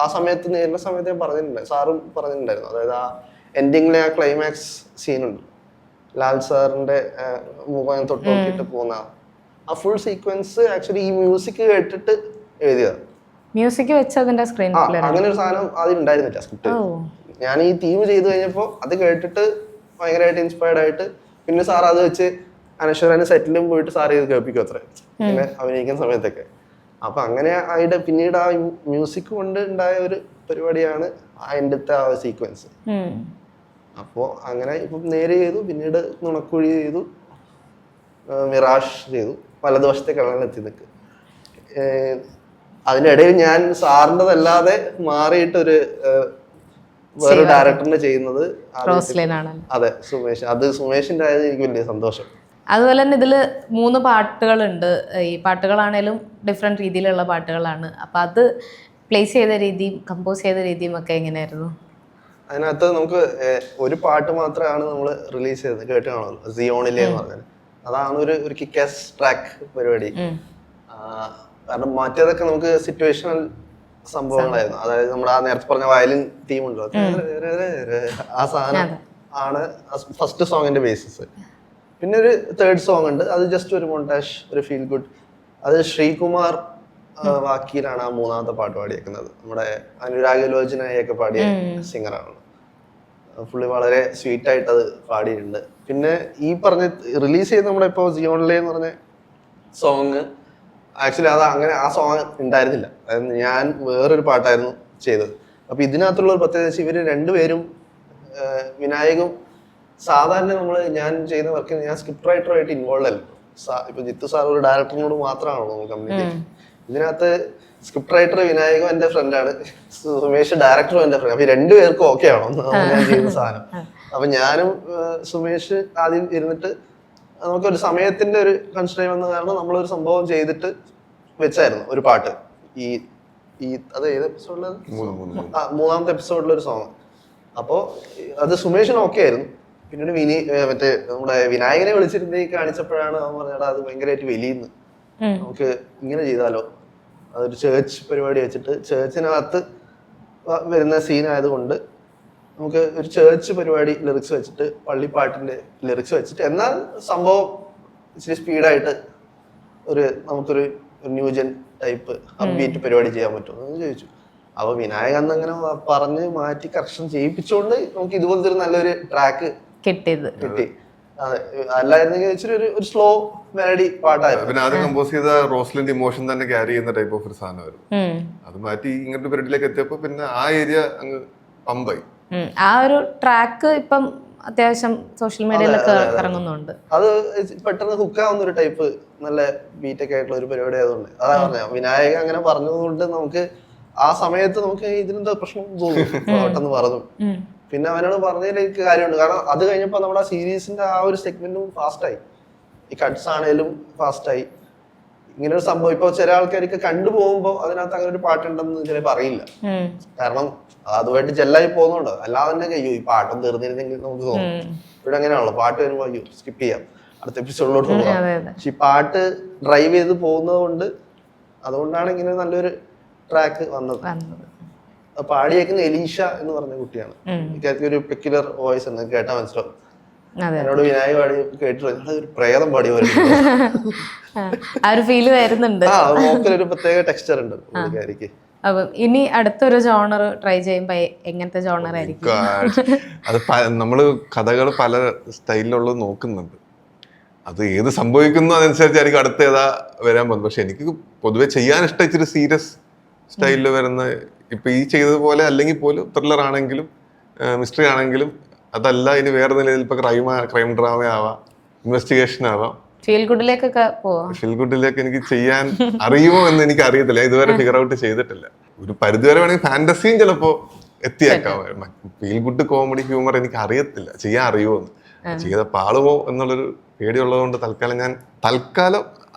ആ സമയത്ത് നേരിടുന്ന സമയത്ത് ഞാൻ പറഞ്ഞിട്ടുണ്ടായിരുന്നു, സാറും പറഞ്ഞിട്ടുണ്ടായിരുന്നു. അതായത് ആ എൻഡിങ്ങിലെ ആ ക്ലൈമാക്സ് സീനുണ്ട്, ലാൽ സാറിന്റെ മുഖം തൊട്ട് നോക്കിയിട്ട് പോകുന്ന ആ ഫുൾ സീക്വൻസ് ആക്ച്വലി ഈ മ്യൂസിക് കേട്ടിട്ട് എഴുതിയതാണ്. മ്യൂസിക് വെച്ചതിന്റെ സ്ക്രീൻ അങ്ങനെ ഒരു സാധനം അതിൽ ഉണ്ടായിരുന്നില്ല സ്ക്രിപ്റ്റ്. ഞാൻ ഈ തീം ചെയ്ത് കഴിഞ്ഞപ്പോൾ അത് കേട്ടിട്ട് ഭയങ്കരമായിട്ട് ഇൻസ്പയർഡ് ആയിട്ട് പിന്നെ സാർ അത് വെച്ച് അനശ്വരന് സെറ്റിലും പോയിട്ട് സാർ ചെയ്ത് കേൾപ്പിക്കും അത്ര പിന്നെ അഭിനയിക്കുന്ന സമയത്തൊക്കെ. അപ്പൊ അങ്ങനെ ആയിട്ട് പിന്നീട് ആ മ്യൂസിക് കൊണ്ട് ഉണ്ടായ ഒരു പരിപാടിയാണ് അതിൻ്റെ ആ സീക്വൻസ്. അപ്പോൾ അങ്ങനെ ഇപ്പം നേരെ ചെയ്തു, പിന്നീട് നുണക്കുഴി ചെയ്തു, മിറാഷ് ചെയ്തു. വലതുവശത്തെ കളറിൽ എത്തി നിൽക്കുക. അതിനിടയിൽ ഞാൻ സാറിൻ്റെതല്ലാതെ മാറിയിട്ട് ഒരു വേറെ ഡയറക്ടറിനെ ചെയ്യുന്നത് റോസ്ലിൻ ആണല്ലോ. അതെ, സുമേഷ്. അത് സുമേഷിന്റെ ആയത് എനിക്ക് വലിയ സന്തോഷം. അതുപോലെ തന്നെ ഇതിൽ 3 പാട്ടുകളുണ്ട്. ഈ പാട്ടുകളാണേലും ഡിഫറെൻറ്റ് രീതിയിലുള്ള പാട്ടുകളാണ്. അപ്പം അത് പ്ലേസ് ചെയ്ത രീതിയും കമ്പോസ് ചെയ്ത രീതിയും ഒക്കെ എങ്ങനെയായിരുന്നു? അതിനകത്ത് നമുക്ക് ഒരു പാട്ട് മാത്രമാണ് നമ്മൾ റിലീസ് ചെയ്തത്, കേട്ട് കാണുമല്ലോ, സിയോണിലെ എന്ന് പറഞ്ഞാൽ. അതാണ് ഒരു കിക്കാസ് ട്രാക്ക് പരിപാടി. കാരണം മറ്റേതൊക്കെ നമുക്ക് സിറ്റുവേഷണൽ സംഭവങ്ങളായിരുന്നു. അതായത് നമ്മുടെ ആ നേരത്തെ പറഞ്ഞ വയലിൻ തീം ഉണ്ടോ, ആ സാധനം ആണ് ഫസ്റ്റ് സോങ്ങിന്റെ ബേസിസ്. പിന്നെ ഒരു തേർഡ് സോങ് ഉണ്ട്, അത് ജസ്റ്റ് ഒരു മൊണ്ടാഷ്, ഒരു ഫീൽ ഗുഡ്. അത് ശ്രീകുമാർ വാക്കിയിലാണ് ആ 3ാമത്തെ പാട്ട് പാടിയേക്കുന്നത്. നമ്മുടെ അനുരാഗ് ലോചനായൊക്കെ പാടിയ സിംഗറാണ്. പുള്ളി വളരെ സ്വീറ്റ് ആയിട്ട് അത് പാടിയിട്ടുണ്ട്. പിന്നെ ഈ പറഞ്ഞ റിലീസ് ചെയ്ത് നമ്മുടെ ഇപ്പോൾ സിയോണിലെ എന്ന് പറഞ്ഞ സോങ്, ആക്ച്വലി അത് അങ്ങനെ ആ സോങ് ഉണ്ടായിരുന്നില്ല. അതായത് ഞാൻ വേറൊരു പാട്ടായിരുന്നു ചെയ്തത്. അപ്പൊ ഇതിനകത്തുള്ള ഒരു പ്രത്യേകത വെച്ചാൽ ഇവര് രണ്ടുപേരും, വിനായകും സാധാരണ ഞാൻ ചെയ്യുന്ന വർക്കിന് ഞാൻ സ്ക്രിപ്റ്റ് റൈറ്ററുമായിട്ട് ഇൻവോൾവ് അല്ല. ഇപ്പൊ ജിത്തു സാർ ഒരു ഡയറക്ടറിനോട് മാത്രമാണല്ലോ നമ്മൾ കമ്മ്യൂണിക്കേറ്റ്. ഇതിനകത്ത് സ്ക്രിപ്റ്റ് റൈറ്റർ വിനായകും എന്റെ ഫ്രണ്ടാണ്, സുമേഷ് ഡയറക്ടറും എന്റെ ഫ്രണ്ട്. അപ്പൊ ഈ രണ്ടുപേർക്കും ഓക്കെ ആണോ ഞാൻ ചെയ്യുന്ന സാധനം. അപ്പൊ ഞാനും സുമേഷ് ആദ്യം ഇരുന്നിട്ട് നമുക്കൊരു സമയത്തിന്റെ ഒരു കൺസ്ട്രെയിൻ വന്ന കാരണം നമ്മളൊരു സംഭവം ചെയ്തിട്ട് വെച്ചായിരുന്നു ഒരു പാട്ട്. അത് ഏത് എപ്പിസോഡിലാണ്? 3ാമത്തെ എപ്പിസോഡിലൊരു സോങ്. അപ്പോൾ അത് സുമേഷിന് ഓക്കെ ആയിരുന്നു. പിന്നീട് മറ്റേ നമ്മുടെ വിനായകനെ വിളിച്ചിരുന്നേ കാണിച്ചപ്പോഴാണ് അവൻ പറഞ്ഞാൽ അത് ഭയങ്കരമായിട്ട് വലിയെന്ന്, നമുക്ക് ഇങ്ങനെ ചെയ്താലോ, അതൊരു ചേർച്ച് പരിപാടി വെച്ചിട്ട് ചേർച്ചിനകത്ത് വരുന്ന സീനായതുകൊണ്ട് നമുക്ക് ഒരു ചേർച്ച് പരിപാടി ലിറിക്സ് വെച്ചിട്ട്, പള്ളിപ്പാട്ടിന്റെ ലിറിക്സ് വെച്ചിട്ട്, എന്നാൽ സംഭവം ഇച്ചിരി സ്പീഡായിട്ട് നമുക്കൊരു ന്യൂജൻ ടൈപ്പ് അപ്ബീറ്റ് പരിപാടി ചെയ്യാൻ പറ്റുമോ എന്ന് ചോദിച്ചു. അപ്പൊ വിനായക അന്ന് അങ്ങനെ പറഞ്ഞ് മാറ്റി കറക്ഷൻ ചെയ്യിപ്പിച്ചുകൊണ്ട് നമുക്ക് ഇതുപോലത്തെ ഒരു നല്ലൊരു ട്രാക്ക് കിട്ടി. അല്ലായിരുന്നെങ്കിൽ ഇച്ചിരി ഒരു സ്ലോ മെലഡി പാട്ടായിരുന്നു. പിന്നെ ആദ്യം കമ്പോസ് ചെയ്ത റോസ്ലിന്റെ ഇമോഷൻ തന്നെ ക്യാരി ചെയ്യുന്ന ടൈപ്പ് ഓഫ് ഒരു സാധനമായിരുന്നു. അത് മാറ്റി ഇങ്ങനത്തെ പരിപാടിയിലേക്ക് എത്തിയപ്പോ പിന്നെ ആ ഏരിയ അങ്ങ് പമ്പായി. ആ ഒരു ട്രാക്ക് ഇപ്പം അത്യാവശ്യം സോഷ്യൽ മീഡിയയിലൊക്കെ ഇറങ്ങുന്നുണ്ട്. അത് പെട്ടെന്ന് ഹുക്കാവുന്ന ഒരു ടൈപ്പ് നല്ല ബീറ്റൊക്കെ ആയിട്ടുള്ള ഒരു പരിപാടി ആയതുകൊണ്ട് അതാ പറഞ്ഞ വിനായക അങ്ങനെ പറഞ്ഞതുകൊണ്ട് നമുക്ക് ആ സമയത്ത് നമുക്ക് ഇതിനെന്താ പ്രശ്നം തോന്നും പെട്ടെന്ന് പറഞ്ഞു. പിന്നെ അവനോട് പറഞ്ഞതിലേക്ക് കാര്യമുണ്ട്. കാരണം അത് കഴിഞ്ഞപ്പോ നമ്മുടെ സീരീസിന്റെ ആ ഒരു സെഗ്മെന്റും ഫാസ്റ്റായി, ഈ കട്ട്സ് ആണേലും ഫാസ്റ്റായി. ഇങ്ങനെ ഒരു സംഭവം ഇപ്പൊ ചില ആൾക്കാർക്ക് കണ്ടുപോകുമ്പോ അതിനകത്ത് അങ്ങനെ ഒരു പാട്ടുണ്ടെന്ന് ചിലപ്പോൾ അറിയില്ല. കാരണം അതുമായിട്ട് ജെല്ലായി പോകുന്നുണ്ടോ, അല്ലാതെ തന്നെ കഴിയും ഈ പാട്ടും തീർന്നിരുന്നെങ്കിൽ നമുക്ക് തോന്നും. ഇവിടെ അങ്ങനെയാണല്ലോ, പാട്ട് വരുമ്പോ അയ്യോ സ്കിപ്പ് ചെയ്യാം, അടുത്ത എപ്പിസോഡിലോട്ട് പോകാം. പക്ഷെ ഈ പാട്ട് ഡ്രൈവ് ചെയ്ത് പോകുന്നത് അതുകൊണ്ടാണ് ഇങ്ങനെ നല്ലൊരു ട്രാക്ക് വന്നത്. പാടിയേക്കുന്ന എലീഷ എന്ന് പറഞ്ഞ കുട്ടിയാണ്. എനിക്ക് ഒരു പെക്യുലർ വോയിസ് ഉണ്ട്, കേട്ടാ മനസ്സിലാവും. എന്നോട് വിനായക പാടി കേട്ടിട്ട് ഒരു പ്രേതം പാടി വരുന്നുണ്ട്. ഒരു പ്രത്യേക ടെക്സ്ചർ ഉണ്ട് പുള്ളിക്കാരിക്ക്. അപ്പം ഇനി അടുത്തൊരു ജോണർ ട്രൈ ചെയ്യുമ്പോ എങ്ങനത്തെ ജോണർ ആയിരിക്കും? അത് നമ്മള് കഥകൾ പല സ്റ്റൈലിലുള്ളത് നോക്കുന്നുണ്ട്. അത് ഏത് സംഭവിക്കുന്നു അതനുസരിച്ചായിരിക്കും അടുത്ത ഏതാ വരാൻ പോകുന്നത്. പക്ഷെ എനിക്ക് പൊതുവെ ചെയ്യാൻ ഇഷ്ടം ഇച്ചിരി സീരിയസ് സ്റ്റൈലിൽ വരുന്ന, ഇപ്പൊ ഈ ചെയ്തതുപോലെ അല്ലെങ്കിൽ പോലും ത്രില്ലർ ആണെങ്കിലും മിസ്റ്ററി ആണെങ്കിലും, അതല്ല ഇനി വേറെ നിലയിൽ ഇപ്പൊ ക്രൈം ഡ്രാമ ആവാം, ഇൻവെസ്റ്റിഗേഷൻ ആവാം. ഫീൽ ഗുഡിലേക്കൊക്കെ പോവാം. ഫീൽ ഗുഡിലേക്ക് എനിക്ക് ചെയ്യാൻ അറിയുമോ എന്ന് എനിക്ക് അറിയത്തില്ല, ഇതുവരെ ഫിഗർ ഔട്ട് ചെയ്തിട്ടില്ല. ഒരു പരിധിവരെ വേണമെങ്കിൽ ഫാന്റസിയും ചിലപ്പോ എത്തിയേക്കാം. ഫീൽ ഗുഡ് കോമഡി ഹ്യൂമർ എനിക്ക് അറിയത്തില്ല, ചെയ്യാൻ അറിയുമോ എന്ന്. ചെയ്ത പാളുമോ എന്നുള്ളൊരു പേടിയുള്ളത് കൊണ്ട് തൽക്കാലം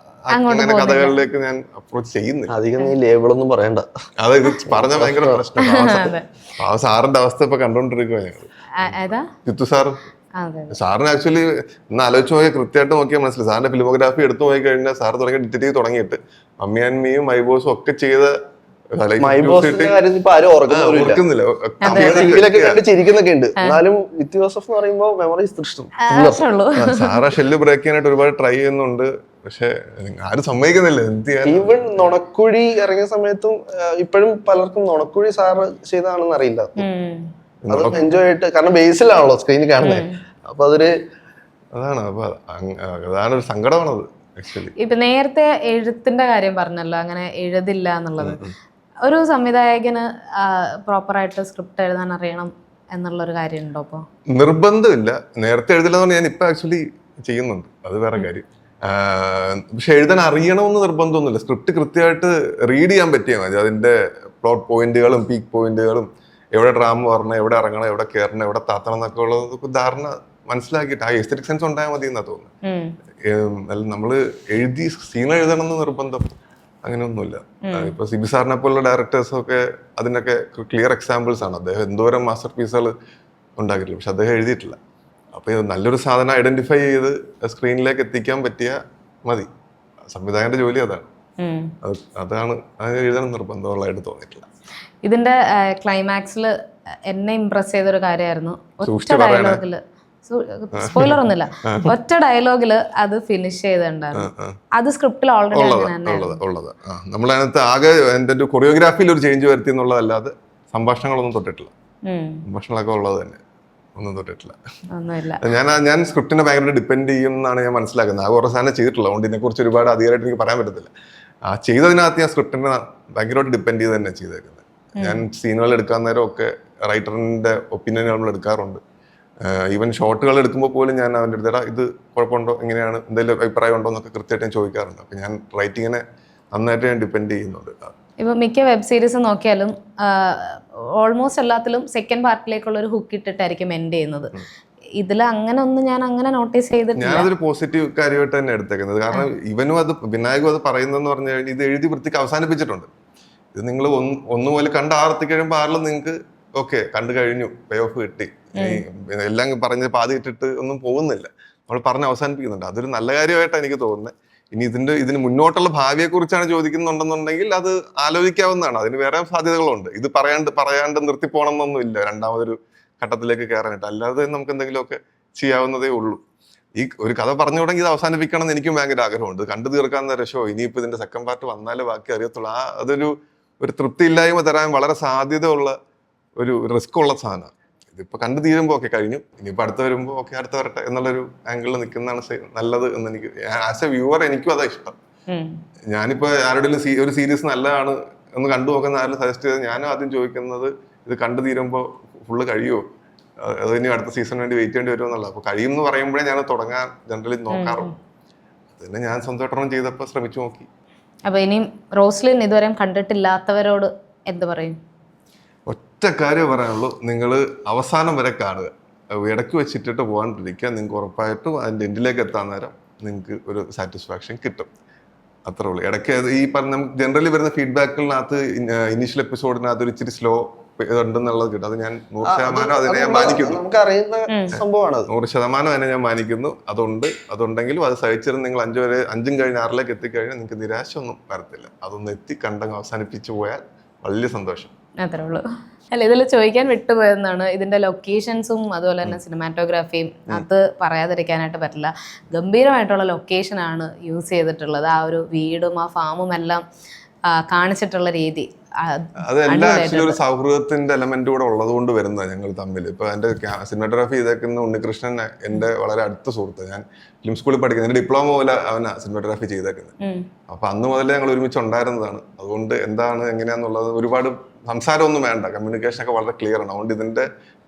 അങ്ങനെ കഥകളിലേക്ക് ഞാൻ അപ്രോച്ച് ചെയ്യുന്നില്ല. അധികം നീ ലേബിളൊന്നും പറയണ്ട. അത് ഇത് പറഞ്ഞ ഭയങ്കര പ്രശ്നം. ആ സാറിന്റെ അവസ്ഥ ഇപ്പൊ കണ്ടോണ്ടിരിക്കുക ഞങ്ങൾ. ജിത്തു സാറിന് ആക്ച്വലി ഒന്ന് ആലോചിച്ച് നോക്കിയാൽ കൃത്യമായിട്ട് നോക്കിയാൽ മനസ്സിലായി. സാറിന്റെ ഫിലിമോഗ്രാഫി എടുത്തു നോക്കി കഴിഞ്ഞാൽ സാർ തുടങ്ങി ഡിറ്റക്റ്റീവ് തുടങ്ങിയിട്ട് മമ്മി ആൻഡ് മീയും മൈബോസും ഒക്കെ ചെയ്ത ചിരിക്കുന്നൊക്കെ ഉണ്ട്. എന്നാലും വിത്ത് ജോസഫ് എന്ന് പറയുമ്പോൾ മെമ്മറീസ് തൃഷ്ണം. സാറാ ഷെല്ല് ബ്രേക്ക് ചെയ്യാനായിട്ട് ഒരുപാട് ട്രൈ ചെയ്യുന്നുണ്ട്, പക്ഷെ ആരും സമ്മതിക്കുന്നില്ല. ഈവൻ നുണക്കുഴി ഇറങ്ങിയ സമയത്തും ഇപ്പോഴും പലർക്കും നുണക്കുഴി സാറ് ചെയ്താണെന്ന് അറിയില്ല. അത് എൻജോയ് ആയിട്ട്, കാരണം ബേസിലാണല്ലോ സ്ക്രീനിൽ കാണുന്നത്. അപ്പൊ അതാണ് ഒരു സങ്കടമാണത് ആക്ച്വലി. ഇപ്പൊ നേരത്തെ എഴുത്തിന്റെ കാര്യം പറഞ്ഞല്ലോ, അങ്ങനെ എഴുതില്ല എന്നുള്ളത്. ഒരു സംവിധായകന് പ്രോപ്പറായിട്ട് സ്ക്രിപ്റ്റ് എഴുതാൻ അറിയണം എന്നുള്ളൊരു കാര്യം ഉണ്ടോ? അപ്പൊ നിർബന്ധമില്ല. നേരത്തെ എഴുതില്ല എന്ന് പറഞ്ഞാൽ ഞാൻ ഇപ്പൊ ആക്ച്വലി ചെയ്യുന്നുണ്ട്, അത് വേറെ കാര്യം. പക്ഷെ എഴുതാൻ അറിയണമെന്ന് നിർബന്ധമൊന്നുമില്ല. സ്ക്രിപ്റ്റ് കൃത്യമായിട്ട് റീഡ് ചെയ്യാൻ പറ്റിയാൽ മതി. അതിന്റെ പ്ലോട്ട് പോയിന്റുകളും പീക്ക് പോയിന്റുകളും എവിടെ ഡ്രാമ പറഞ്ഞണം, എവിടെ ഇറങ്ങണം, എവിടെ കയറണം, എവിടെ താത്തണം എന്നൊക്കെ ഉള്ളത് ധാരണ മനസ്സിലാക്കിയിട്ട് ആ എസ്തെറ്റിക് സെൻസ് ഉണ്ടായാൽ മതി എന്നാ തോന്നുന്നു. നമ്മള് എഴുതി സീൻ എഴുതണം എന്ന് നിർബന്ധം അങ്ങനെയൊന്നുമില്ല. ഇപ്പൊ സിബി സാറിനെ പോലുള്ള ഡയറക്ടേഴ്സും ഒക്കെ അതിനൊക്കെ ക്ലിയർ എക്സാമ്പിൾസ് ആണ്. അദ്ദേഹം എന്തോരം മാസ്റ്റർ പീസുകൾ ഉണ്ടാക്കിയിട്ടില്ല, പക്ഷെ അദ്ദേഹം എഴുതിയിട്ടില്ല. അപ്പൊ നല്ലൊരു സാധനം ഐഡന്റിഫൈ ചെയ്ത് സ്ക്രീനിലേക്ക് എത്തിക്കാൻ പറ്റിയ മതി. സംവിധായകന്റെ ജോലി അതാണ്. അതാണ് അത് എഴുതാൻ നിർബന്ധമുള്ളതായിട്ട് തോന്നിയിട്ടില്ല. ഇതിന്റെ ക്ലൈമാക്സിൽ എന്നെ ഇംപ്രസ് ചെയ്തൊരു കാര്യമായിരുന്നു, ഒറ്റ ഡയലോഗില്, സ്പോയിലർ ഒന്നുമില്ല, ഒറ്റ ഡയലോഗില് അത് ഫിനിഷ് ചെയ്തിട്ടുണ്ടായിരുന്നു. അത് സ്ക്രിപ്റ്റിൽ ഓൾറെഡി ഉള്ളത്. നമ്മളതിനകത്ത് ആകെ എന്റെ ഒരു കൊറിയോഗ്രാഫിയിൽ ഒരു ചേഞ്ച് വരുത്തി എന്നുള്ളതല്ലാതെ സംഭാഷണങ്ങളൊന്നും തൊട്ടിട്ടില്ല. സംഭാഷണങ്ങളൊക്കെ ഉള്ളത് തന്നെ, ഒന്നും തൊട്ടിട്ടില്ല. ഞാൻ സ്ക്രിപ്റ്റിനെ ഭയങ്കര ഡിപ്പെൻഡ് ചെയ്യും എന്നാണ് ഞാൻ മനസ്സിലാക്കുന്നത്. ആ കുറേ സാധനം ചെയ്തിട്ടുള്ള, അതുകൊണ്ട് ഇതിനെക്കുറിച്ച് ഒരുപാട് അധികമായിട്ട് എനിക്ക് പറയാൻ പറ്റത്തില്ല. ആ ചെയ്തതിനകത്ത് ഞാൻ സ്ക്രിപ്റ്റിനെ ഭയങ്കരമായിട്ട് ഡിപ്പെൻഡ് ചെയ്ത് തന്നെ ചെയ്തേക്കുന്നത്. ഞാൻ സീനുകൾ എടുക്കാൻ നേരം ഒക്കെ റൈറ്ററിന്റെ ഒപ്പീനിയൻ നമ്മൾ എടുക്കാറുണ്ട്. ഈവൻ ഷോട്ടുകൾ എടുക്കുമ്പോൾ പോലും ഞാൻ അവൻ്റെ അടുത്ത് ഇത് കുഴപ്പമുണ്ടോ, എങ്ങനെയാണ്, എന്തെങ്കിലും അഭിപ്രായം ഉണ്ടോ എന്നൊക്കെ കൃത്യമായിട്ട് ഞാൻ ചോദിക്കാറുണ്ട്. അപ്പം ഞാൻ റൈറ്റിങ്ങിനെ നന്നായിട്ട് ഞാൻ ഡിപ്പെൻഡ് ചെയ്യുന്നുണ്ട്. ഇപ്പൊ മിക്ക വെബ് സീരീസ് നോക്കിയാലും ഓൾമോസ്റ്റ് എല്ലാത്തിലും സെക്കൻഡ് പാർട്ടിലേക്കുള്ള ഒരു ഹുക്ക് ഇട്ടിട്ടായിരിക്കും എൻഡ് ചെയ്യുന്നത്. ഇതിൽ അങ്ങനെ ഒന്നും ഞാൻ അങ്ങനെ നോട്ടീസ് ചെയ്തിട്ടില്ല. ഞാനതൊരു പോസിറ്റീവ് കാര്യമായിട്ട് തന്നെ എടുത്തേക്കുന്നത്. കാരണം ഇവനും അത് വിനായകും അത് പറയുന്നതെന്ന് പറഞ്ഞു കഴിഞ്ഞാൽ ഇത് എഴുതി വൃത്തിക്ക് അവസാനിപ്പിച്ചിട്ടുണ്ട്. ഇത് നിങ്ങൾ ഒന്നുപോലെ കണ്ട് ആർത്തി കഴിയുമ്പോൾ ആറിലും നിങ്ങൾക്ക് ഓക്കെ കണ്ടു കഴിഞ്ഞു, പേ ഓഫ് കിട്ടി, എല്ലാം പറഞ്ഞ് പാതി ഇട്ടിട്ട് ഒന്നും പോകുന്നില്ല, നമ്മൾ പറഞ്ഞ് അവസാനിപ്പിക്കുന്നുണ്ട്. അതൊരു നല്ല കാര്യമായിട്ടാണ് എനിക്ക് തോന്നുന്നത്. ഇനി ഇതിന് മുന്നോട്ടുള്ള ഭാവിയെ കുറിച്ചാണ് ചോദിക്കുന്നുണ്ടെന്നുണ്ടെങ്കിൽ അത് ആലോചിക്കാവുന്നതാണ്. അതിന് വേറെ സാധ്യതകളുണ്ട്. ഇത് പറയാണ്ട് നിർത്തിപ്പോണം എന്നൊന്നുമില്ല രണ്ടാമതൊരു ഘട്ടത്തിലേക്ക് കയറാനായിട്ട്. അല്ലാതെ നമുക്ക് എന്തെങ്കിലുമൊക്കെ ചെയ്യാവുന്നതേ ഉള്ളൂ. ഈ ഒരു കഥ പറഞ്ഞു തുടങ്ങി ഇത് അവസാനിപ്പിക്കണം എന്ന് എനിക്കും ഭയങ്കര ആഗ്രഹമുണ്ട്. കണ്ടു തീർക്കാൻ രക്ഷോ ഇനിയിപ്പോൾ ഇതിന്റെ സെക്കൻഡ് പാർട്ട് വന്നാലേ ബാക്കി അറിയത്തുള്ളൂ. അതൊരു തൃപ്തിയില്ലായ്മ തരാൻ വളരെ സാധ്യതയുള്ള ഒരു റിസ്ക് ഉള്ള സാധനമാണ്. ഇതിപ്പോൾ കണ്ടു തീരുമ്പോൾ ഓക്കെ കഴിഞ്ഞു, ഇനിയിപ്പോൾ അടുത്ത് വരുമ്പോൾ ഓക്കെ അടുത്ത് വരട്ടെ എന്നുള്ളൊരു ആംഗിളിൽ നിൽക്കുന്നതാണ് നല്ലത് എന്ന് എനിക്ക്, ആസ് എ വ്യൂവർ എനിക്കും അതാ ഇഷ്ടം. ഞാനിപ്പോൾ ആരുടെയും ഒരു സീരീസ് നല്ലതാണ് എന്ന് കണ്ടു നോക്കുന്ന ആരും സജസ്റ്റ് ചെയ്ത് ഞാനും ആദ്യം ചോദിക്കുന്നത് ഇത് കണ്ടു തീരുമ്പോൾ ഫുള്ള് കഴിയുമോ, അത് ഇനി അടുത്ത സീസണിന് വേണ്ടി വെയിറ്റ് ചെയ്യേണ്ടി വരുമോ എന്നുള്ളത്. അപ്പോൾ കഴിയും എന്ന് പറയുമ്പോഴേ ഞാൻ തുടങ്ങാൻ ജനറലി നോക്കാറുള്ളൂ. അതിനെ ഞാൻ സ്വന്തമായിട്ടൊന്നും ചെയ്തപ്പോൾ ശ്രമിച്ചു നോക്കി. അപ്പൊ ഇനിയും റോസ്ലിൻ ഇതുവരെ കണ്ടിട്ടില്ലാത്തവരോട് എന്ത് പറയും? ഒറ്റ കാര്യം പറയാനുള്ളൂ, നിങ്ങൾ അവസാനം വരെ കാണുക. ഇടയ്ക്ക് വെച്ചിട്ടിട്ട് പോകാണ്ടിരിക്കുക. നിങ്ങൾക്ക് ഉറപ്പായിട്ടും അതിൻ്റെ എൻഡിലേക്ക് എത്താൻ നേരം നിങ്ങൾക്ക് ഒരു സാറ്റിസ്ഫാക്ഷൻ കിട്ടും. അത്രേ ഉള്ളൂ. ഇടയ്ക്ക് ഈ പറഞ്ഞ ജനറലി വരുന്ന ഫീഡ്ബാക്കുകളിനകത്ത് ഇനീഷ്യൽ എപ്പിസോഡിനകത്ത് ഒരു ഇച്ചിരി സ്ലോ ഉണ്ടെന്നുള്ളത് കിട്ടും. അത് ഞാൻ 100% അതിനെ ഞാൻ മാനിക്കുന്നു. 100% അതിനെ ഞാൻ മാനിക്കുന്നു. അതുണ്ടെങ്കിലും അത് സഹിച്ചിരുന്ന് നിങ്ങൾ 5 കഴിഞ്ഞ് 6ലേക്ക് എത്തിക്കഴിഞ്ഞാൽ നിങ്ങൾക്ക് നിരാശ ഒന്നും വരത്തില്ല. അതൊന്ന് എത്തി കണ്ടങ്ങ് അവസാനിപ്പിച്ചു പോയാൽ വലിയ സന്തോഷം. അത്രേ ഉള്ളൂ. അല്ല, ഇതിൽ ചോദിക്കാൻ വിട്ടുപോയെന്നാണ് ഇതിന്റെ ലൊക്കേഷൻസും അതുപോലെ തന്നെ സിനിമാറ്റോഗ്രാഫിയും. അത് പറയാതിരിക്കാനായിട്ട് പറ്റില്ല. ഗംഭീരമായിട്ടുള്ള ലൊക്കേഷനാണ് യൂസ് ചെയ്തിട്ടുള്ളത്. ആ ഒരു വീടും ആ ഫാമും എല്ലാം കാണിച്ചിട്ടുള്ള രീതി അതെല്ലാം ആക്ച്വലി ഒരു സൗഹൃദത്തിന്റെ എലമെന്റ് കൂടെ ഉള്ളത് കൊണ്ട് വരുന്നതാണ് ഞങ്ങൾ തമ്മിൽ. ഇപ്പൊ എന്റെ സിനിമാറ്റോഗ്രാഫി ചെയ്തേക്കുന്ന ഉണ്ണികൃഷ്ണൻ എന്റെ വളരെ അടുത്ത സുഹൃത്ത്. ഞാൻ ഫിലിം സ്കൂളിൽ പഠിക്കുന്നത്, എന്റെ ഡിപ്ലോമ പോലെ അവനാ സിനിമാറ്റോഗ്രാഫി ചെയ്തേക്കുന്നത്. അപ്പൊ അന്ന് മുതലേ ഞങ്ങൾ ഒരുമിച്ച് ഉണ്ടായിരുന്നതാണ്. അതുകൊണ്ട് എന്താണ് എങ്ങനെയാന്നുള്ളത് ഒരുപാട് സംസാരമൊന്നും വേണ്ട, കമ്മ്യൂണിക്കേഷൻ ഒക്കെ വളരെ ക്ലിയർ ആണ്. അതുകൊണ്ട് ഇതിന്റെ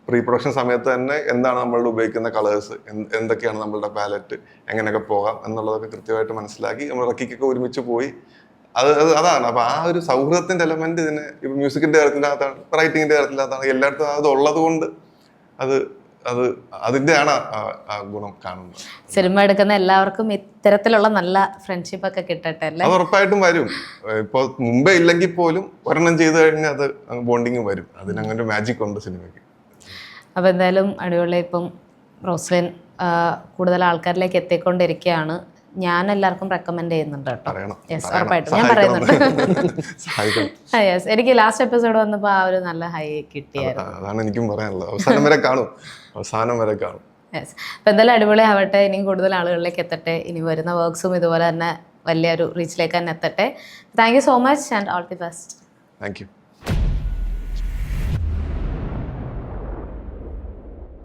പ്രീ പ്രൊഡക്ഷൻ സമയത്ത് തന്നെ എന്താണ് നമ്മളുടെ ഉപയോഗിക്കുന്ന കളേഴ്സ്, എന്തൊക്കെയാണ് നമ്മളുടെ പാലറ്റ്, എങ്ങനെയൊക്കെ പോകാം എന്നുള്ളതൊക്കെ കൃത്യമായിട്ട് മനസ്സിലാക്കി നമ്മൾ റക്കിക്കൊക്കെ ഒരുമിച്ച് പോയി. അതാണ്. അപ്പൊ ആ ഒരു സൗഹൃദത്തിന്റെ എലമെന്റ് ഇതിന് മ്യൂസിക്കിന്റെ കാര്യത്തിനകത്താണ്, റൈറ്റിങ്ങിന്റെ കാര്യത്തിനകത്താണ്, എല്ലായിടത്തും അത് ഉള്ളത് കൊണ്ട് അതിന്റെയാണ് ആ ഗുണം കാണുന്നത്. സിനിമ എടുക്കുന്ന എല്ലാവർക്കും ഇത്തരത്തിലുള്ള നല്ല ഫ്രണ്ട്ഷിപ്പ് ഒക്കെ കിട്ടട്ടെ. അത് ഉറപ്പായിട്ടും വരും. ഇപ്പൊ മുമ്പേ ഇല്ലെങ്കിൽ പോലും ഒരെണ്ണം ചെയ്ത് കഴിഞ്ഞാൽ അത് ബോണ്ടിങ് വരും. അതിനങ്ങനെ ഒരു മാജിക് ഉണ്ട് സിനിമയ്ക്ക്. അപ്പൊ എന്തായാലും അടിപൊളി. ഇപ്പം റോസ്ലിൻ കൂടുതൽ ആൾക്കാരിലേക്ക് എത്തിക്കൊണ്ടിരിക്കുകയാണ്. ഞാൻ എല്ലാവർക്കും റെക്കമെൻഡ് ചെയ്യുന്നുണ്ട് കേട്ടോ. യെസ്, ഉറപ്പായിട്ടും ഞാൻ പറയുന്നുണ്ട്. യെസ്, എനിക്ക് ലാസ്റ്റ് എപ്പിസോഡ് വന്നപ്പോൾ ആ ഒരു നല്ല ഹൈ കിട്ടിയായിരുന്നു. അതാണ് എനിക്കും പറയാനുള്ളത്. അവസാനം വരെ കാണും. യെസ്, അപ്പം എന്തായാലും അടിപൊളി ആവട്ടെ. ഇനിയും കൂടുതൽ ആളുകളിലേക്ക് എത്തട്ടെ. ഇനി വരുന്ന വർക്ക്സും ഇതുപോലെ തന്നെ വലിയൊരു റീച്ചിലേക്ക് തന്നെ എത്തട്ടെ. Thank you so much and all the best. Thank U.